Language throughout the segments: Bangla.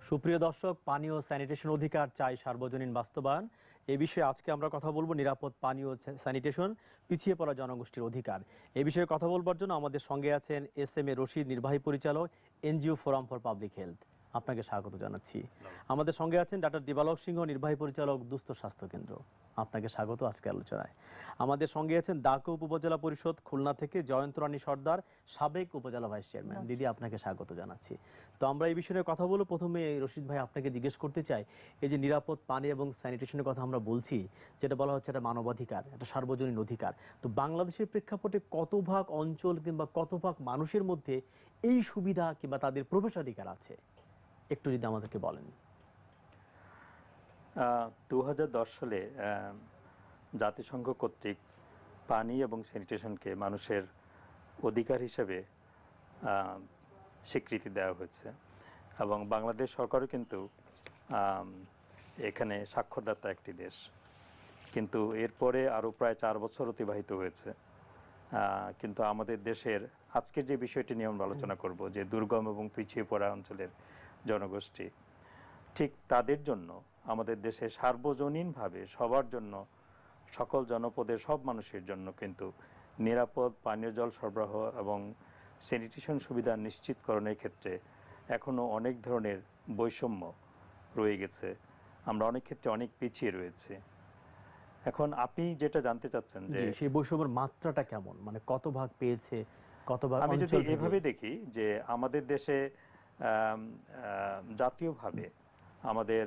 সুপ্রিয় দর্শক, পানি ও স্যানিটেশন অধিকার চাই সার্বজনীন বাস্তবায়ন। এই বিষয়ে আজকে আমরা কথা বলবো নিরাপদ পানি ও স্যানিটেশন পিছিয়ে পড়া জনগোষ্ঠীর অধিকার। এই বিষয়ে কথা বলবার জন্য আমাদের সঙ্গে আছেন এস এম এ রশিদ, নির্বাহী পরিচালক, NGO forum for public health. আপনাকে স্বাগত জানাচ্ছি। আমাদের সঙ্গে আছেন ডাক্তার দিবালক সিংহ, নির্বাহী পরিচালক, দুস্থ স্বাস্থ্য কেন্দ্র। আপনাকে স্বাগত আজকে আলোচনায়। আমাদের সঙ্গে আছেন দাকুপ উপজেলা পরিষদ খুলনা থেকে জয়ন্ত রানী সর্দার, সাবেক উপজেলা ভাইস চেয়ারম্যান। দিদি, আপনাকে স্বাগত জানাচ্ছি। তো আমরা এই বিষয়ে কথা বলবো। প্রথমে রশিদ ভাই, আপনাকে জিজ্ঞেস করতে চাই, এই যে নিরাপদ পানি এবং স্যানিটেশনের কথা আমরা বলছি, যেটা বলা হচ্ছে এটা মানবাধিকার, এটা সার্বজনীন অধিকার, তো বাংলাদেশের প্রেক্ষাপটে কত ভাগ অঞ্চল কিংবা কত ভাগ মানুষের মধ্যে এই সুবিধা কিংবা তাদের প্রবেশাধিকার আছে, একটু যদি আমাদেরকে বলেন। 2010 সালে জাতিসংঘ কর্তৃক পানি এবং স্যানিটেশনকে মানুষের অধিকার হিসেবে স্বীকৃতি দেওয়া হয়েছে এবং বাংলাদেশ সরকারও কিন্তু এখানে স্বাক্ষরদাতা একটি দেশ। কিন্তু এরপরে আরও প্রায় 4 বছর অতিবাহিত হয়েছে, কিন্তু আমাদের দেশের আজকের যে বিষয়টি নিয়ে আমরা আলোচনা করব, যে দুর্গম এবং পিছিয়ে পড়া অঞ্চলের জনগোষ্ঠী, ঠিক তাদের জন্য আমাদের দেশে সার্বজনীনভাবে সবার জন্য, সকল জনপদের সব মানুষের জন্য কিন্তু নিরাপদ পানীয় জল সরবরাহ এবং স্যানিটেশন সুবিধা নিশ্চিতকরণের ক্ষেত্রে এখনও অনেক ধরনের বৈষম্য রয়ে গেছে। আমরা অনেক ক্ষেত্রে অনেক পিছিয়ে রয়েছে। এখন আপনি যেটা জানতে চাচ্ছেন যে সেই বৈষম্যের মাত্রাটা কেমন, মানে কত ভাগ পেয়েছে, কত ভাগ? আমি যদি এভাবে দেখি যে আমাদের দেশে জাতীয়ভাবে আমাদের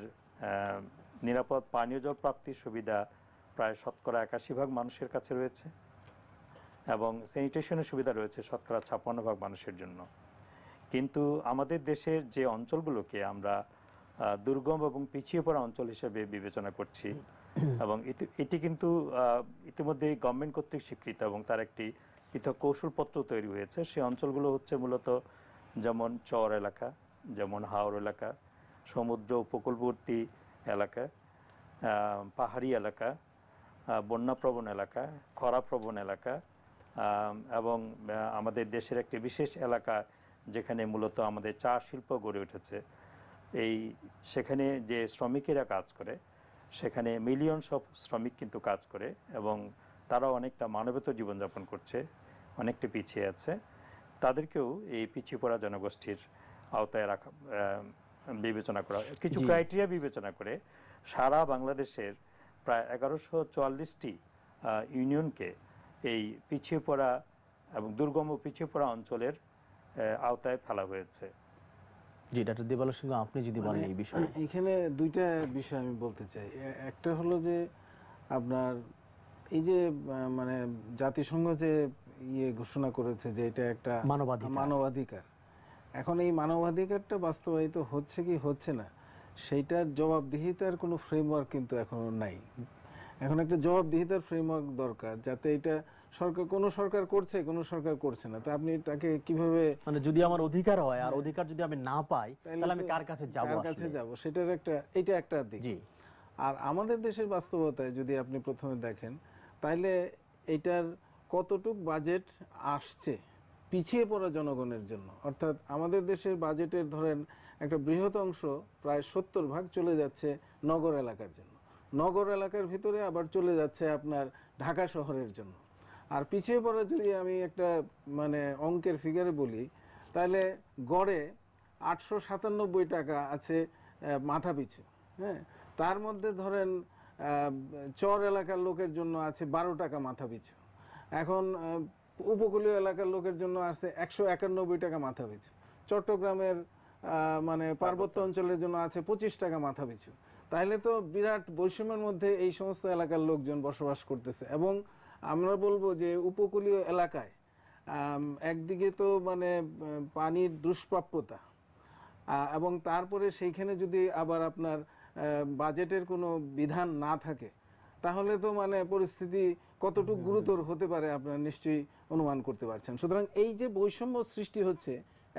নিরাপদ পানীয় জল প্রাপ্তির সুবিধা প্রায় 81% মানুষের কাছে রয়েছে এবং স্যানিটেশনের সুবিধা রয়েছে 56% মানুষের জন্য। কিন্তু আমাদের দেশের যে অঞ্চলগুলোকে আমরা দুর্গম এবং পিছিয়ে পড়া অঞ্চল হিসেবে বিবেচনা করছি এবং এটি কিন্তু ইতিমধ্যে গভর্নমেন্ট কর্তৃক স্বীকৃত এবং তার একটি পৃথক কৌশলপত্র তৈরি হয়েছে। সেই অঞ্চলগুলো হচ্ছে মূলত যেমন চর এলাকা, যেমন হাওর এলাকা, সমুদ্র উপকূলবর্তী এলাকা, পাহাড়ি এলাকা, বন্যাপ্রবণ এলাকা, খরাপ্রবণ এলাকা এবং আমাদের দেশের একটি বিশেষ এলাকা যেখানে মূলত আমাদের চা শিল্প গড়ে উঠেছে। সেখানে যে শ্রমিকেরা কাজ করে, সেখানে মিলিয়নস অফ শ্রমিক কিন্তু কাজ করে এবং তারাও অনেকটা মানবেতর জীবনযাপন করছে, অনেকটা পিছিয়ে আছে। তাদেরকেও এই পিছিয়ে পড়া জনগোষ্ঠীর আওতায় রাখা বিবেচনা করা, কিছু ক্রাইটেরিয়া বিবেচনা করে সারা বাংলাদেশের প্রায় 1144টি ইউনিয়নকে এই পিছিয়ে পড়া এবং দুর্গম পিছিয়ে পড়া অঞ্চলের আওতায় ফেলা হয়েছে। জি, ডাক্তার দিবালক সিংহ, আপনি যদি বলেন এই বিষয়ে। এখানে দুইটা বিষয় আমি বলতে চাই। একটা হলো যে আপনার এই যে মানে জাতিসংঘ যে ঘোষণা করেছে যে এটা একটা মানবাধিকার, এখন এই মানবাধিকারটা বাস্তবায়িত হচ্ছে কি হচ্ছে না, সেইটার জবাবদিহিতার কোনো ফ্রেমওয়ার্ক কিন্তু এখনো নাই। এখন একটা জবাবদিহিতার ফ্রেমওয়ার্ক দরকার, যাতে এটা কোনো সরকার করছে, কোনো সরকার করছে না, তো আপনি তাকে কিভাবে, মানে যদি আমার অধিকার হয় আর অধিকার যদি আমি না পাই তাহলে আমি কার কাছে যাব, সেটার এটা একটা দিক। আর আমাদের দেশের বাস্তবতায় যদি আপনি প্রথমে দেখেন, তাহলে এটার কতটুক বাজেট আসছে পিছিয়ে পড়া জনগণের জন্য, অর্থাৎ আমাদের দেশের বাজেটের ধরেন একটা বৃহৎ অংশ, প্রায় 70% চলে যাচ্ছে নগর এলাকার জন্য, নগর এলাকার ভিতরে আবার চলে যাচ্ছে আপনার ঢাকা শহরের জন্য। আর পিছিয়ে পড়া যদি আমি একটা মানে অঙ্কের ফিগারে বলি, তাহলে গড়ে 897 টাকা আছে মাথা পিছু। হ্যাঁ, তার মধ্যে ধরেন চর এলাকার লোকের জন্য আছে 12 টাকা মাথা পিছু। এখন উপকূলীয় এলাকার লোকের জন্য আছে 191 টাকা মাথা পিছু। চট্টগ্রামের মানে পার্বত্য অঞ্চলের জন্য আছে 25 টাকা মাথা পিছু। তাহলে তো বিরাট বৈষম্যের মধ্যে এই সমস্ত এলাকার লোকজন বসবাস করতেছে। এবং আমরা বলবো যে উপকূলীয় এলাকায় একদিকে তো মানে পানির দুষ্প্রাপ্যতা, এবং তারপরে সেইখানে যদি আবার আপনার বাজেটের কোনো বিধান না থাকে, তাহলে তো মানে পরিস্থিতি কতটুকু গুরুতর হতে পারে আপনারা নিশ্চয়ই অনুমান করতে পারছেন। সুতরাং এই যে বৈষম্য সৃষ্টি হচ্ছে,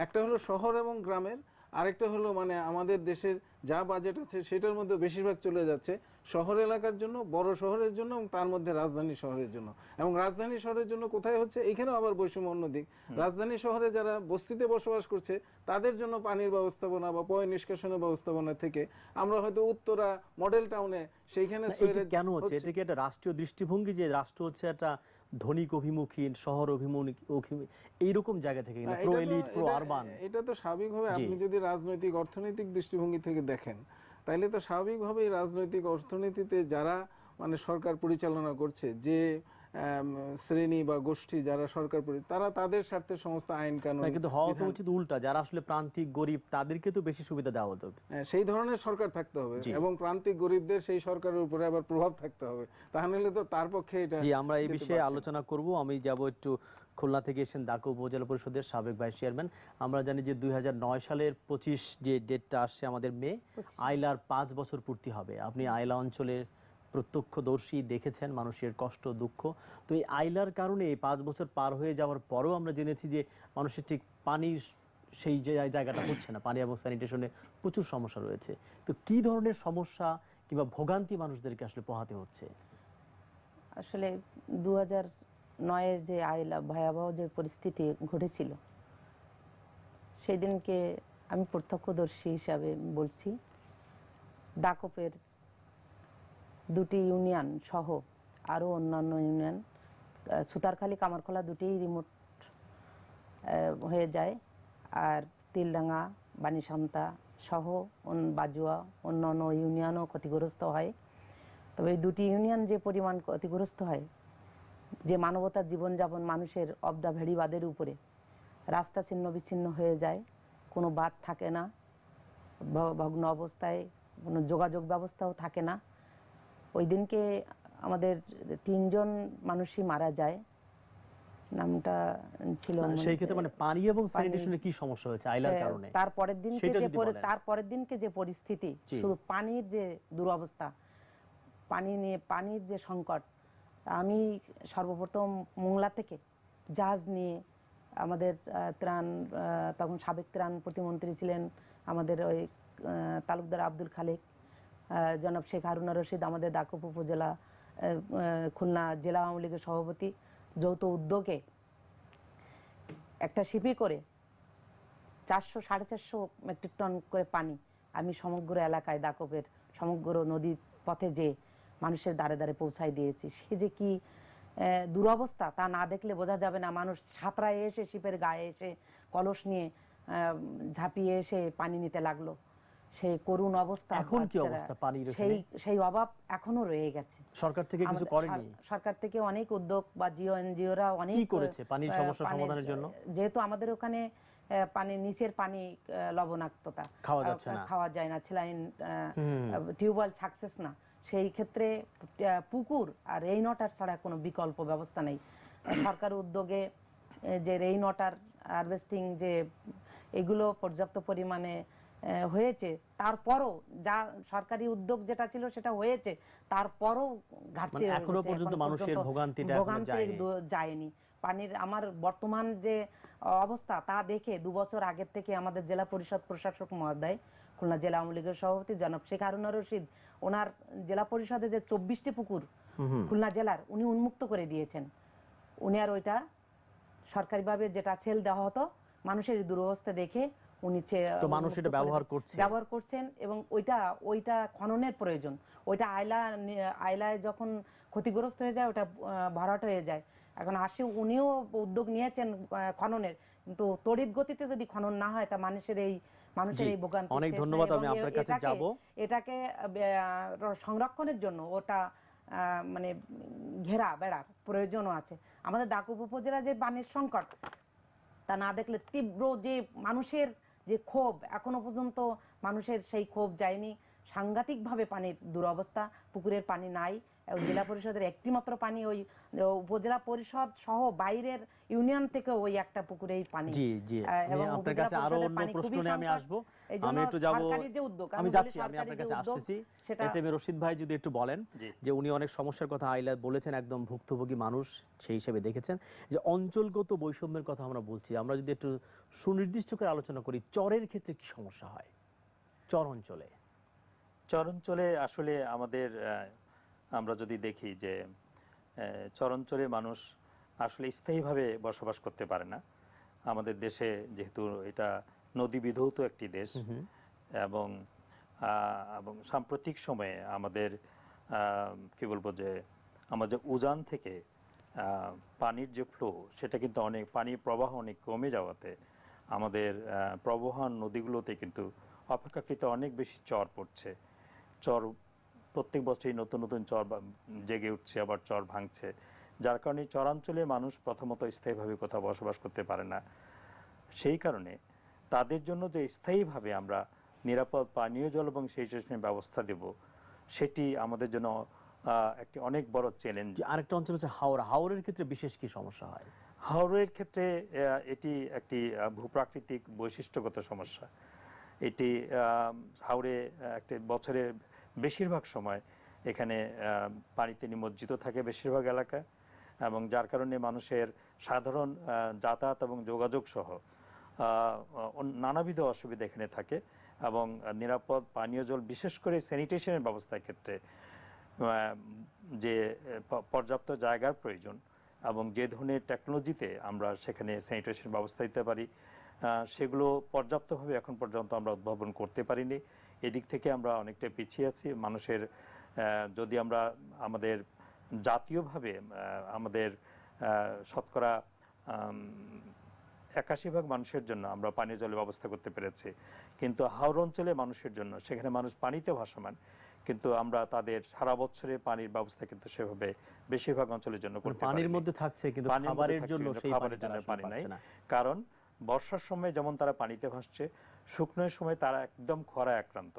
একটা হলো শহর এবং গ্রামের, আরেকটা হলো মানে আমাদের দেশের যা বাজেট আছে সেটার মধ্যে বেশিরভাগ চলে যাচ্ছে শহর এলাকার জন্য, বড় শহরের জন্য, এবং তার মধ্যে রাজধানী শহরের জন্য। এবং রাজধানী শহরের জন্য কোথায় হচ্ছে, এখানেও আবার বৈষম্য অন্যদিক। রাজধানী শহরে যারা বস্তিতে বসবাস করছে তাদের জন্য পানির ব্যবস্থাপনা বা পয় নিষ্কাশনের ব্যবস্থাপনা থেকে আমরা হয়তো উত্তরা মডেল টাউনে সেইখানে কেন হচ্ছে, এটা কি একটা রাষ্ট্রীয় দৃষ্টিভঙ্গি যে রাষ্ট্র হচ্ছে একটা ধনিক অভিমুখী, শহর অভিমুখী এইরকম জায়গা থেকে, প্রো এলিট প্রো আরবান? এটা তো স্বাভাবিকভাবে আপনি যদি রাজনৈতিক অর্থনৈতিক দৃষ্টিভঙ্গি থেকে দেখেন তাইলে তো স্বাভাবিকভাবেই রাজনৈতিক অর্থনীতিতে যারা মানে সরকার পরিচালনা করছে, যে শ্রেণী বা গোষ্ঠী যারা সরকার তারা তাদের স্বার্থে সমস্ত আইন কানুন, কিন্তু হওয়া তো উচিত উল্টা, যারা আসলে প্রান্তিক গরিব তাদেরকে তো বেশি সুবিধা দেওয়া হতো। সেই ধরনের সরকার থাকতে হবে এবং প্রান্তিক গরিবদের সেই সরকারের উপরে আবার প্রভাব থাকতে হবে, তাহলে তো তার পক্ষে এটা। জি, আমরা এই বিষয়ে আলোচনা করব। আমি যাব একটু খুলনা থেকে এসেছেন দাকো উপজেলা পরিষদের সাবেক ভাইস চেয়ারম্যান। আমরা জানি যে 2009 সালের 25 যে ডেটটা আসছে আমাদের মে, আইলার 5 বছর পূর্তি হবে। আপনি আইলা অঞ্চলের প্রত্যক্ষদর্শী, দেখেছেন মানুষের কষ্ট দুঃখ। তো এই আইলার কারণে এই 5 বছর পার হয়ে যাওয়ার পরেও আমরা জেনেছি যে মানুষের ঠিক পানির সেই জায়গাটা হচ্ছে না, পানি এবং স্যানিটেশনে প্রচুর সমস্যা রয়েছে। তো কি ধরনের সমস্যা কিংবা ভোগান্তি মানুষদেরকে আসলে পোহাতে হচ্ছে? আসলে 2009-এর যে আইলা ভয়াবহ যে পরিস্থিতি ঘটেছিল, সেদিনকে আমি প্রত্যক্ষদর্শী হিসাবে বলছি। দাকপের 2টি ইউনিয়ন সহ আরও অন্যান্য ইউনিয়ন, সুতারখালী, কামারখোলা দুটিই রিমোট হয়ে যায়, আর তিলডাঙ্গা, বানিসান্তা সহ বাজুয়া অন্যান্য ইউনিয়নও ক্ষতিগ্রস্ত হয়। তবে এই 2টি ইউনিয়ন যে পরিমাণ ক্ষতিগ্রস্ত হয়, যে মানবতার জীবনযাপন মানুষের অব দ্য ভেড়ি বাঁধের উপরে, রাস্তা ছিন্ন বিচ্ছিন্ন হয়ে যায়, কোনো বাঁধ থাকে না, ভগ্ন অবস্থায় কোনো যোগাযোগ ব্যবস্থাও থাকে না। ওই দিনকে আমাদের 3 জন মানুষই মারা যায়। নামটা ছিল সেই ক্ষেত্রে মানে পানি এবং স্যানিটেশনে কি সমস্যা হয়েছে আইলার কারণে? তারপরের দিনকে যে পরিস্থিতি, শুধু পানির যে দুরবস্থা, পানির যে সংকট। আমি সর্বপ্রথম মোংলা থেকে জাহাজ নিয়ে আমাদের ত্রাণ, তখন সাবেক ত্রাণ প্রতিমন্ত্রী ছিলেন আমাদের ওই তালুকদার আব্দুল খালেক, জনাব শেখ হারুনা রশিদ, আমাদের দাকপ উপজেলা খুলনা জেলা আওয়ামী লীগের সভাপতি, যৌথ উদ্যোগে একটা শিপি করে 400-450 মেট্রিক টন করে পানি আমি সমগ্র এলাকায় দাকপের সমগ্র নদী পথে যে মানুষের দ্বারে দ্বারে পৌঁছায় দিয়েছি। সে যে কি দুরবস্থা তা না দেখলে বোঝা যাবে না। মানুষ সাঁতরায় এসে শিপের গায়ে এসে কলস নিয়ে ঝাঁপিয়ে এসে পানি নিতে লাগলো। সেই করুণ অবস্থা। এখন কি অবস্থা পানির? সেই অভাব এখনো রয়ে গেছে। সরকার থেকে কিছু করেনি? সরকার থেকে অনেক উদ্যোগ বা জিও এনজিওরা অনেক কি করেছে পানির সমস্যা সমাধানের জন্য? যেহেতু আমাদের ওখানে পানি, নিচের পানি লবণাক্ততা, খাওয়া যায় না, স্যালাইন টিউবওয়েল সাকসেস না, সেই ক্ষেত্রে পুকুর আর রেইন ওয়াটার ছাড়া কোনো বিকল্প ব্যবস্থা নেই। সরকার উদ্যোগে যে রেইন ওয়াটার হারভেস্টিং যে এগুলো পর্যাপ্ত পরিমাণে হয়েছে, তারপরও যা সরকারি উদ্যোগ যেটা ছিল সেটা হয়েছে, তারপরও ঘাটতি এখনো পর্যন্ত মানুষের ভোগান্তিটা যায়নি। পানির আমার বর্তমান যে অবস্থা তা দেখে 2 বছর আগের থেকে আমাদের জেলা পরিষদ প্রশাসক মহোদয়, খুলনা জেলা আওয়ামী লীগের সভাপতি জনাব শেখ হারুনা রশিদ, ওনার জেলা পরিষদে যে 24টি পুকুর খুলনা জেলার উনি উন্মুক্ত করে দিয়েছেন। উনি আর ওইটা সরকারিভাবে যেটা ছেল দেওয়া হতো, মানুষের দুরবস্থা দেখে উনি মানুষ এটা ব্যবহার করছেন এবং ওইটা খননের প্রয়োজন। ওইটা আইলায় যখন ক্ষতিগ্রস্ত হয়ে যায় ওটা ভরাট হয়ে যায়। এখন উনিও উদ্যোগ নিয়েছেন খননের, কিন্তু তড়িৎ গতিতে যদি খনন না হয় তা মানুষের এই ভোগান্তি। অনেক ধন্যবাদ। আমি আপনার কাছে যাব। এটাকে সংরক্ষণের জন্য ওটা মানে ঘেরা বেড়ার প্রয়োজনও আছে। আমাদের দাকুব উপজেলা যে পানির সংকট তা না দেখলে তীব্র যে মানুষের যে ক্ষোভ, এখনো পর্যন্ত মানুষের সেই ক্ষোভ যায়নি। সাংঘাতিকভাবে পানির দুরবস্থা, পুকুরের পানি নাই, জেলা পরিষদের একটি মাত্র পানি ওই উপজেলা পরিষদ সহ বাইরের ইউনিয়ন থেকে ওই একটা পুকুরেই পানি। জি জি, এবং আপনার কাছে আরো অন্য প্রশ্নে আমি আসব, আমি একটু যাব, আমি যাচ্ছি, আমি আপনার কাছে আসতেছি। এসএম রশিদ ভাই যদি একটু বলেন যে উনি অনেক সমস্যার কথা আইলা বলেছেন, একদম ভুক্তভোগী মানুষ সেই হিসেবে দেখেছেন যে অঞ্চলগত বৈষম্যের কথা আমরা বলছি, আমরা যদি একটু সুনির্দিষ্ট করে আলোচনা করি, চরের ক্ষেত্রে কি সমস্যা হয় চর অঞ্চলে? চর অঞ্চলে আসলে আমাদের আমরা যদি দেখি যে চর অঞ্চলে মানুষ আসলে স্থায়ীভাবে বসবাস করতে পারে না। আমাদের দেশে যেহেতু এটা নদী বিধৌত একটি দেশ, এবং সাম্প্রতিক সময়ে আমাদের কি বলবো যে আমাদের উজান থেকে পানির যে ফ্লো, সেটা কিন্তু অনেক, পানির প্রবাহ অনেক কমে যাওয়াতে আমাদের প্রবহমান নদীগুলোতে কিন্তু অপেক্ষাকৃত অনেক বেশি চর পড়ছে। চর প্রত্যেক বছরই নতুন নতুন চর জেগে উঠছে, আবার চর ভাঙছে, যার কারণে চরাঞ্চলে মানুষ প্রথমত স্থায়ীভাবে কোথাও বসবাস করতে পারে না। সেই কারণে তাদের জন্য যে স্থায়ীভাবে আমরা নিরাপদ পানীয় জল এবং সেচের ব্যবস্থা দেব, সেটি আমাদের জন্য একটি অনেক বড় চ্যালেঞ্জ। আরেকটা অঞ্চল হচ্ছে হাওড়া, হাওড়ের ক্ষেত্রে বিশেষ কি সমস্যা হয়? হাওড়ের ক্ষেত্রে এটি একটি ভূপ্রাকৃতিক বৈশিষ্ট্যগত সমস্যা। এটি হাওড়ে একটা বছরের বেশিরভাগ সময় এখানে পানিতে নিমজ্জিত থাকে বেশিরভাগ এলাকা, এবং যার কারণে মানুষের সাধারণ যাতায়াত এবং যোগাযোগ সহ নানাবিধ অসুবিধা এখানে থাকে। এবং নিরাপদ পানীয় জল, বিশেষ করে স্যানিটেশনের ব্যবস্থার ক্ষেত্রে যে পর্যাপ্ত জায়গার প্রয়োজন এবং যে ধরনের টেকনোলজিতে আমরা সেখানে স্যানিটেশন ব্যবস্থা দিতে পারি, সেগুলো পর্যাপ্তভাবে এখন পর্যন্ত আমরা উদ্ভাবন করতে পারিনি। এদিক থেকে আমরা অনেকটা পিছিয়ে আছি। মানুষের যদি আমরা আমাদের জাতীয়ভাবে আমাদের শতকরা 81% মানুষের জন্য আমরা পানীয় জলের ব্যবস্থা করতে পেরেছি, কিন্তু হাওড় অঞ্চলে মানুষের জন্য, সেখানে মানুষ পানিতে ভাসমান, কিন্তু আমরা তাদের সারা বছরে পানির ব্যবস্থা কিন্তু সেভাবে বেশিরভাগ অঞ্চলের জন্য করতে পারিনি। পানির মধ্যে থাকছে কিন্তু খাবারের জন্য সেই পানি নাই। কারণ বর্ষার সময় যেমন তারা পানিতে ভাসছে, শুকনোর সময় তারা একদম খরা আক্রান্ত।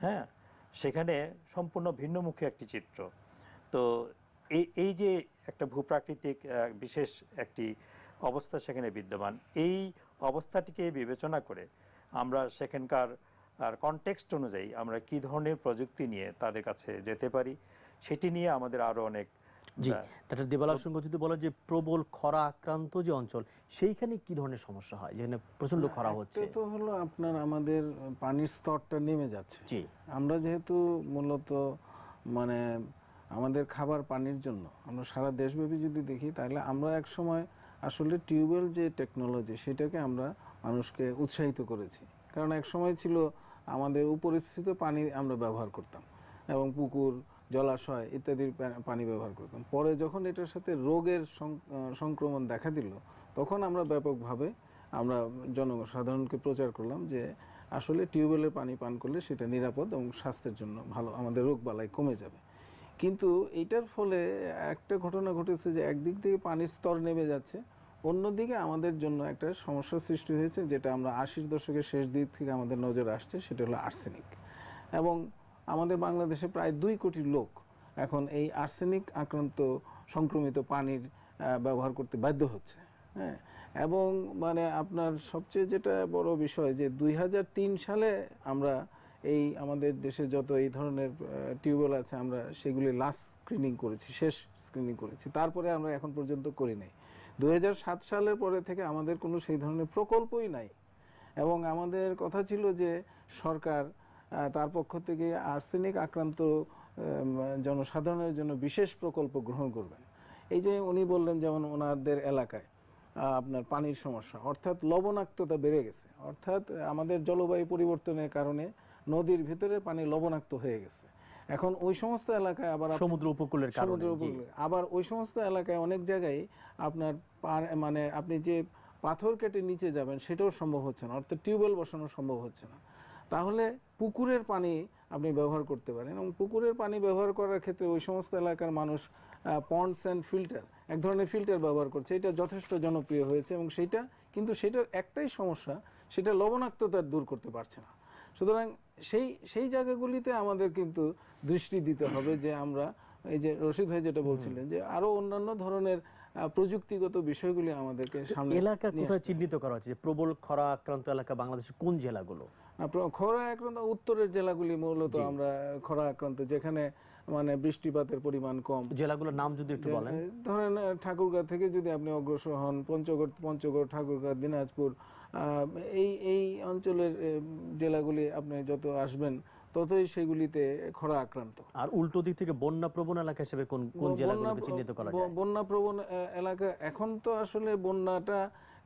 হ্যাঁ, সেখানে সম্পূর্ণ ভিন্নমুখী একটি চিত্র। তো এই যে একটা ভূপ্রাকৃতিক বিশেষ একটি অবস্থা সেখানে বিদ্যমান, এই অবস্থাটিকে বিবেচনা করে আমরা সেখানকার কনটেক্সট অনুযায়ী আমরা কি ধরনের প্রযুক্তি নিয়ে তাদের কাছে যেতে পারি, সেটি নিয়ে আমাদের আরো অনেক। জি, ডক্টর দেবালার সঙ্গে যদি বলা যে প্রবল খরা আক্রান্ত যে অঞ্চল, সেইখানে কি ধরনের সমস্যা হয় যেখানে প্রচন্ড খরা হচ্ছে? তো হলো আপনার আমাদের পানির স্তরটা নেমে যাচ্ছে। জি, আমরা যেহেতু মূলত মানে আমাদের খাবার পানির জন্য আমরা সারা দেশব্যাপী যদি দেখি, তাহলে আমরা এক সময় আসলে টিউবওয়েল যে টেকনোলজি, সেটাকে আমরা মানুষকে উৎসাহিত করেছি। কারণ এক সময় ছিল আমাদের উপরিস্থিত পানি আমরা ব্যবহার করতাম, এবং পুকুর, জলাশয় ইত্যাদির পানি ব্যবহার করতাম। পরে যখন এটার সাথে রোগের সংক্রমণ দেখা দিল, তখন আমরা ব্যাপকভাবে আমরা জনসাধারণকে প্রচার করলাম যে আসলে টিউবওয়েলের পানি পান করলে সেটা নিরাপদ এবং স্বাস্থ্যের জন্য ভালো, আমাদের রোগ বালাই কমে যাবে। কিন্তু এটার ফলে একটা ঘটনা ঘটেছে যে একদিক থেকে পানির স্তর নেমে যাচ্ছে, অন্যদিকে আমাদের জন্য একটা সমস্যার সৃষ্টি হয়েছে, যেটা আমরা 80-র দশকের শেষ দিক থেকে আমাদের নজরে আসছে, সেটা হলো আর্সেনিক। এবং আমাদের বাংলাদেশে প্রায় 2 কোটি লোক এখন এই আর্সেনিক আক্রান্ত সংক্রমিত পানির ব্যবহার করতে বাধ্য হচ্ছে। হ্যাঁ, এবং মানে আপনার সবচেয়ে যেটা বড় বিষয় যে 2003 সালে আমরা এই আমাদের দেশে যত এই ধরনের টিউবওয়েল আছে, আমরা সেগুলি লাস্ট স্ক্রিনিং করেছি, শেষ স্ক্রিনিং করেছি। তারপরে আমরা এখন পর্যন্ত করি নাই। 2007 সালের পরে থেকে আমাদের কোনো সেই ধরনের প্রকল্পই নাই। এবং আমাদের কথা ছিল যে সরকার তার পক্ষ থেকে আর্সেনিক আক্রান্ত জনসাধারণের জন্য বিশেষ প্রকল্প গ্রহণ করবেন। এই যে উনি বললেন, যেমন ওনাদের এলাকায় আপনার পানির সমস্যা, অর্থাৎ লবণাক্ততা বেড়ে গেছে, অর্থাৎ আমাদের জলবায়ু পরিবর্তনের কারণে নদীর ভিতরে পানি লবণাক্ত হয়ে গেছে। এখন ওই সমস্ত এলাকায় আবার সমুদ্র উপকূলের কারণে, আবার ওই সমস্ত এলাকায় অনেক জায়গায় আপনার মানে আপনি যে পাথর কেটে নিচে যাবেন সেটাও সম্ভব হচ্ছে না, অর্থাৎ টিউবওয়েল বসানো সম্ভব হচ্ছে না। তাহলে পুকুরের পানি আপনি ব্যবহার করতে পারেন, এবং পুকুরের পানি ব্যবহার করার ক্ষেত্রে ওই সমস্ত এলাকার মানুষ পন্ডস অ্যান্ড ফিল্টার, এক ধরনের ফিল্টার ব্যবহার করছে। এটা যথেষ্ট জনপ্রিয় হয়েছে, এবং সেইটা কিন্তু সেটার একটাই সমস্যা, সেটা লবণাক্ততা দূর করতে পারছে না। সুতরাং সেই জায়গাগুলিতে আমাদের কিন্তু দৃষ্টি দিতে হবে যে আমরা এই যে রশিদ ভাই যেটা বলছিলেন যে আরো অন্যান্য ধরনের প্রযুক্তিগত বিষয়গুলি আমাদেরকে সামনে এলাকা কোথায় চিহ্নিত করা হচ্ছে যে প্রবল খরা আক্রান্ত এলাকা বাংলাদেশের কোন জেলাগুলো? খরা আক্রান্ত উত্তরের জেলাগুলি মূলত আমরা খরা আক্রান্ত, যেখানে মানে বৃষ্টিপাতের পরিমাণ কম। জেলাগুলোর নাম যদি একটু বলেন। ধরেন ঠাকুরগাঁও থেকে যদি আপনি অগ্রসর হন, পঞ্চগড়, ঠাকুরগাঁও, দিনাজপুর, এই অঞ্চলের জেলাগুলি আপনি যত আসবেন ততই সেগুলিতে খরা আক্রান্ত। আর উল্টো দিক থেকে বন্যা প্রবণ এলাকা হিসেবে কোন কোন জেলাগুলোকে চিহ্নিত করা যায়? বন্যা প্রবণ এলাকা এখন তো আসলে বন্যাটা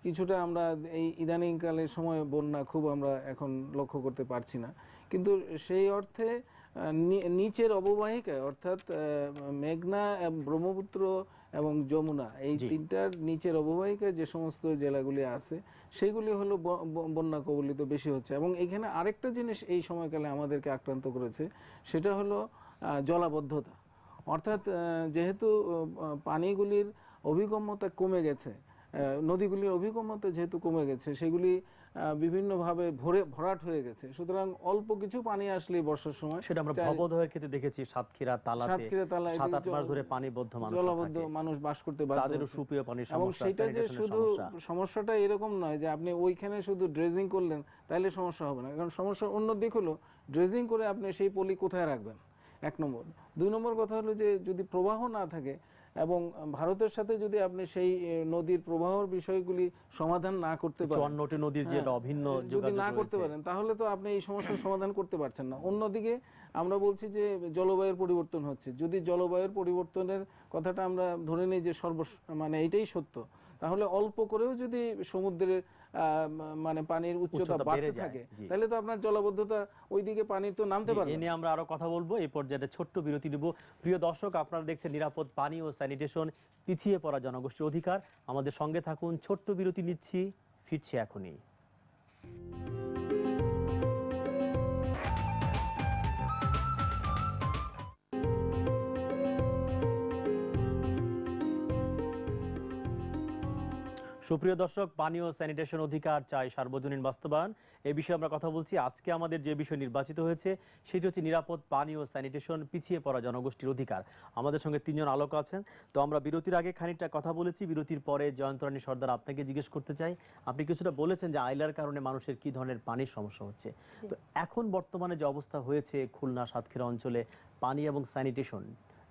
কিছুটা আমরা এই ইদানিং কালের সময় বন্যা খুব আমরা এখন লক্ষ্য করতে পারছি না, কিন্তু সেই অর্থে নিচের অববাহিকায় অর্থাৎ মেঘনা, ব্রহ্মপুত্র এবং যমুনা এই তিনটার নিচের অববাহিকায় যে সমস্ত জেলাগুলি আছে সেগুলি হলো বন্যা কবলিত বেশি হচ্ছে। এবং এখানে আরেকটা জিনিস এই সময়কালে আমাদেরকে আক্রান্ত করেছে, সেটা হলো জলাবদ্ধতা। অর্থাৎ যেহেতু পানিগুলির অভিগম্যতা কমে গেছে, নদীগুলির অভিগম্যতা যেহেতু কমে গেছে, সেগুলি বিভিন্নভাবে ভরাট হয়ে গেছে, সুতরাং অল্প কিছু পানি আসলে বর্ষার সময় সেটা আমরা ভবদহের ক্ষেত্রে দেখেছি, সাতক্ষীরা তালাতে 7-8 মাস ধরে পানিবদ্ধ মানুষ, জলাবদ্ধ মানুষ বাস করতে বাধ্য, তাদেরও সুপেয় পানির সমস্যা। এবং সেটা যে শুধু সমস্যাটা এরকম নয় যে আপনি ওইখানে শুধু ড্রেজিং করলেন তাহলে সমস্যা হবে না, কারণ সমস্যার অন্য দিক হলো ড্রেজিং করে আপনি সেই পলি কোথায় রাখবেন, 1 নম্বর। 2 নম্বর কথা হলো যে যদি প্রবাহ না থাকে এবং ভারতের সাথে যদি আপনি সেই নদীর প্রবাহের বিষয়গুলি সমাধান না করতে পারেন, 54টি নদীর যে অভিন্ন যোগাযোগ না করতে পারেন, তাহলে তো আপনি এই সমস্যার সমাধান করতে পারছেন না। অন্যদিকে আমরা বলছি যে জলবায়ুর পরিবর্তন হচ্ছে, যদি জলবায়ুর পরিবর্তনের কথাটা আমরা ধরে নিই যে মানে এইটাই সত্য, তাহলে অল্প করেও যদি সমুদ্রের মানে পানির উচ্চতা বাড়তে থাকে তাহলে তো আপনার জলাবদ্ধতা ওইদিকে পানি তো নামতে পারবে। এ নিয়ে আমরা আরো কথা বলবো, এই পর্যায়ে ছোট্ট বিরতি নেব। প্রিয় দর্শক, আপনারা দেখছেন নিরাপদ পানি ও স্যানিটেশন, পিছিয়ে পড়া জনগোষ্ঠীর অধিকার। আমাদের সঙ্গে থাকুন, ছোট্ট বিরতি নিচ্ছি, ফিরছি এখনই। সুপ্রিয় দর্শক, পানি ও স্যানিটেশন অধিকার চাই সার্বজনীন বাস্তবায়ন, এই বিষয়ে আমরা কথা বলছি। আজকে আমাদের যে বিষয় নির্বাচিত হয়েছে সেটি হচ্ছে নিরাপদ পানি ও স্যানিটেশন, পিছিয়ে পড়া জনগোষ্ঠীর অধিকার। আমাদের সঙ্গে 3 জন আলোক আছেন। তো আমরা বিরতির আগে খানিকটা কথা বলেছি, বিরতির পরে জয়ন্তরানী সর্দার আপনাকে জিজ্ঞেস করতে চাই, আপনি কিছুটা বলেছেন যে আইলার কারণে মানুষের কি ধরনের পানির সমস্যা হচ্ছে। তো এখন বর্তমানে যে অবস্থা হয়েছে খুলনা সাতক্ষীরা অঞ্চলে পানি এবং স্যানিটেশন,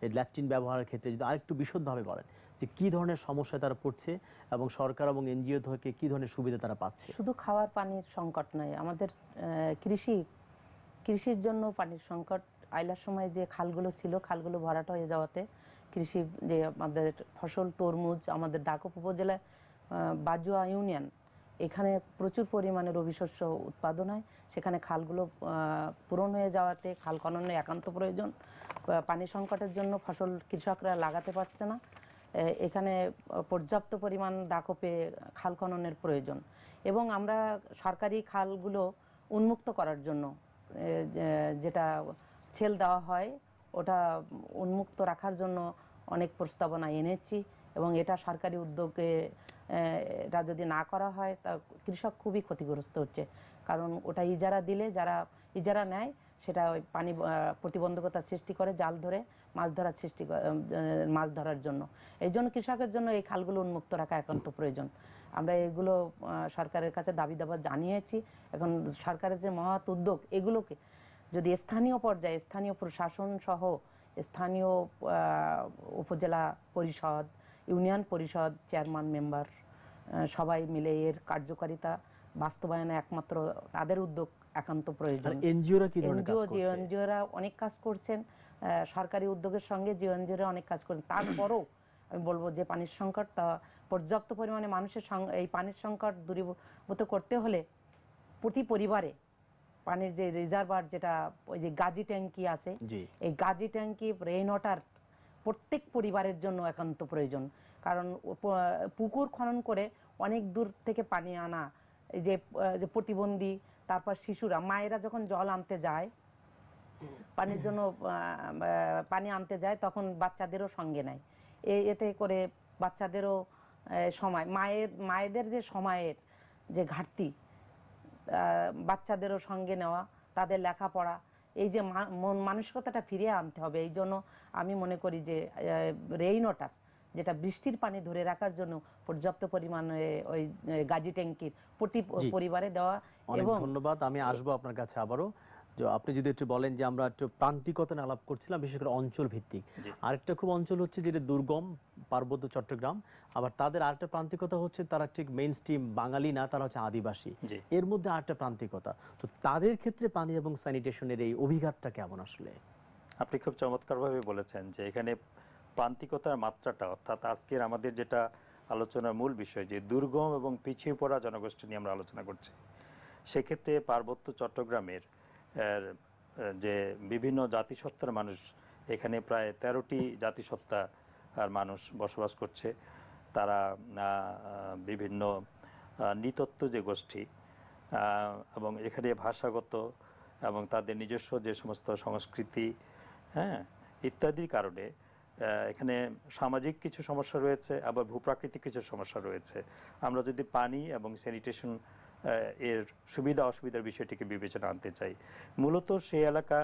এই ল্যাট্রিন ব্যবহারের ক্ষেত্রে যদি আরেকটু বিশদভাবে বলেন যে কি ধরনের সমস্যায় তারা পড়ছে এবং সরকার এবং এনজিও থেকে কি ধরনের সুবিধা তারা পাচ্ছে। শুধু খাওয়ার পানির সংকট নয়, আমাদের কৃষির জন্য পানির সংকট। আইলার সময় যে খালগুলো ছিল, খালগুলো ভরাট হয়ে যাওয়াতে কৃষি যে আমাদের ফসল তরমুজ, আমাদের ডাকপ উপজেলায় বাজুয়া ইউনিয়ন, এখানে প্রচুর পরিমাণে রবি শস্য উৎপাদন হয়, সেখানে খালগুলো পূরণ হয়ে যাওয়াতে খাল খননের একান্ত প্রয়োজন। পানি সংকটের জন্য ফসল কৃষকরা লাগাতে পারছে না, এখানে পর্যাপ্ত পরিমাণ ডাকপে খাল খননের প্রয়োজন। এবং আমরা সরকারি খালগুলো উন্মুক্ত করার জন্য যেটা ছেল দেওয়া হয় ওটা উন্মুক্ত রাখার জন্য অনেক প্রস্তাবনা এনেছি, এবং এটা সরকারি উদ্যোগে এটা যদি না করা হয় তা কৃষক খুবই ক্ষতিগ্রস্ত হচ্ছে, কারণ ওটা ইজারা দিলে যারা ইজারা নেয় সেটা ওই পানি প্রতিবন্ধকতা সৃষ্টি করে, জাল ধরে মাছ ধরার জন্য। এই জন্য কৃষকের জন্য এই খালগুলো উন্মুক্ত রাখা একান্ত প্রয়োজন। আমরা এগুলো সরকারের কাছে দাবি দাবা জানিয়েছি। এখন সরকারের যে মহৎ উদ্যোগ, এগুলোকে যদি স্থানীয় পর্যায়ে স্থানীয় প্রশাসন সহ স্থানীয় উপজেলা পরিষদ, ইউনিয়ন পরিষদ, চেয়ারম্যান, মেম্বার সবাই মিলে এর কার্যকারিতা বাস্তবায়নে একমাত্র তাদের উদ্যোগ একান্ত প্রয়োজন। এনজিওরা অনেক কাজ করছেন, সরকারি উদ্যোগের সঙ্গে এনজিওরা অনেক কাজ করেন। তারপরও আমি বলবো যে পানির সংকট, তা পর্যাপ্ত পরিমাণে মানুষের এই পানির সংকট দূরীভূত করতে হলে প্রতি পরিবারে পানির যে রিজার্ভার, যেটা ওই যে গাজি ট্যাঙ্কি আছে, এই গাজি ট্যাঙ্কি রেইন ওয়াটার প্রত্যেক পরিবারের জন্য একান্ত প্রয়োজন। কারণ পুকুর খনন করে অনেক দূর থেকে পানি আনা, এই যে প্রতিবন্ধী, তারপর শিশুরা, মায়েরা যখন জল আনতে যায়, পানির জন্য পানি আনতে যায়, তখন বাচ্চাদেরও সঙ্গে নেয়। এতে করে বাচ্চাদেরও সময়, মায়েদের যে সময়ের যে ঘাটতি, বাচ্চাদেরও সঙ্গে নেওয়া, তাদের লেখাপড়া, এই যে মানসিকতাটা ফিরিয়ে আনতে হবে। এই জন্য আমি মনে করি যে রেইন ওয়াটার, যেটা বৃষ্টির পানি ধরে রাখার জন্য পর্যাপ্ত পরিমাণে ওই গাজি ট্যাঙ্কির প্রতি পরিবারে দেওয়া। অনেক ধন্যবাদ। আমি আসবো আপনার কাছে আবারও। যে আপনি যদি একটু বলেন যে আমরা একটু প্রান্তিকতা নিয়ে আলাপ করছিলাম, বিশেষ করে অঞ্চল ভিত্তিক। আরেকটা খুব অঞ্চল হচ্ছে যেটা দুর্গম পার্বত্য চট্টগ্রাম, আবার তাদের আরেকটা প্রান্তিকতা হচ্ছে তারা ঠিক মেইন স্ট্রিম বাঙালি না, তারা হচ্ছে আদিবাসী। এর মধ্যে আরেকটা প্রান্তিকতা, তো তাদের ক্ষেত্রে পানি এবং স্যানিটেশনের এই অভিঘাতটা কেমন আসলে? আপনি খুব চমৎকারভাবে বলেছেন যে এখানে প্রান্তিকতার মাত্রাটা, অর্থাৎ আজকের আমাদের যেটা আলোচনার মূল বিষয় যে দুর্গম এবং পিছিয়ে পড়া জনগোষ্ঠী নিয়ে আমরা আলোচনা করছি, সেক্ষেত্রে পার্বত্য চট্টগ্রামের যে বিভিন্ন জাতিসত্তার মানুষ, এখানে প্রায় 13টি জাতিসত্তা আর মানুষ বসবাস করছে। তারা বিভিন্ন নৃতত্ব যে গোষ্ঠী এবং এখানে ভাষাগত এবং তাদের নিজস্ব যে সমস্ত সংস্কৃতি ইত্যাদির কারণে এখানে সামাজিক কিছু সমস্যা রয়েছে, আবার ভূপ্রাকৃতিক কিছু সমস্যা রয়েছে। আমরা যদি পানি এবং স্যানিটেশন এর সুবিধা অসুবিধার বিষয়টিকে বিবেচনা আনতে চাই, মূলত সেই এলাকা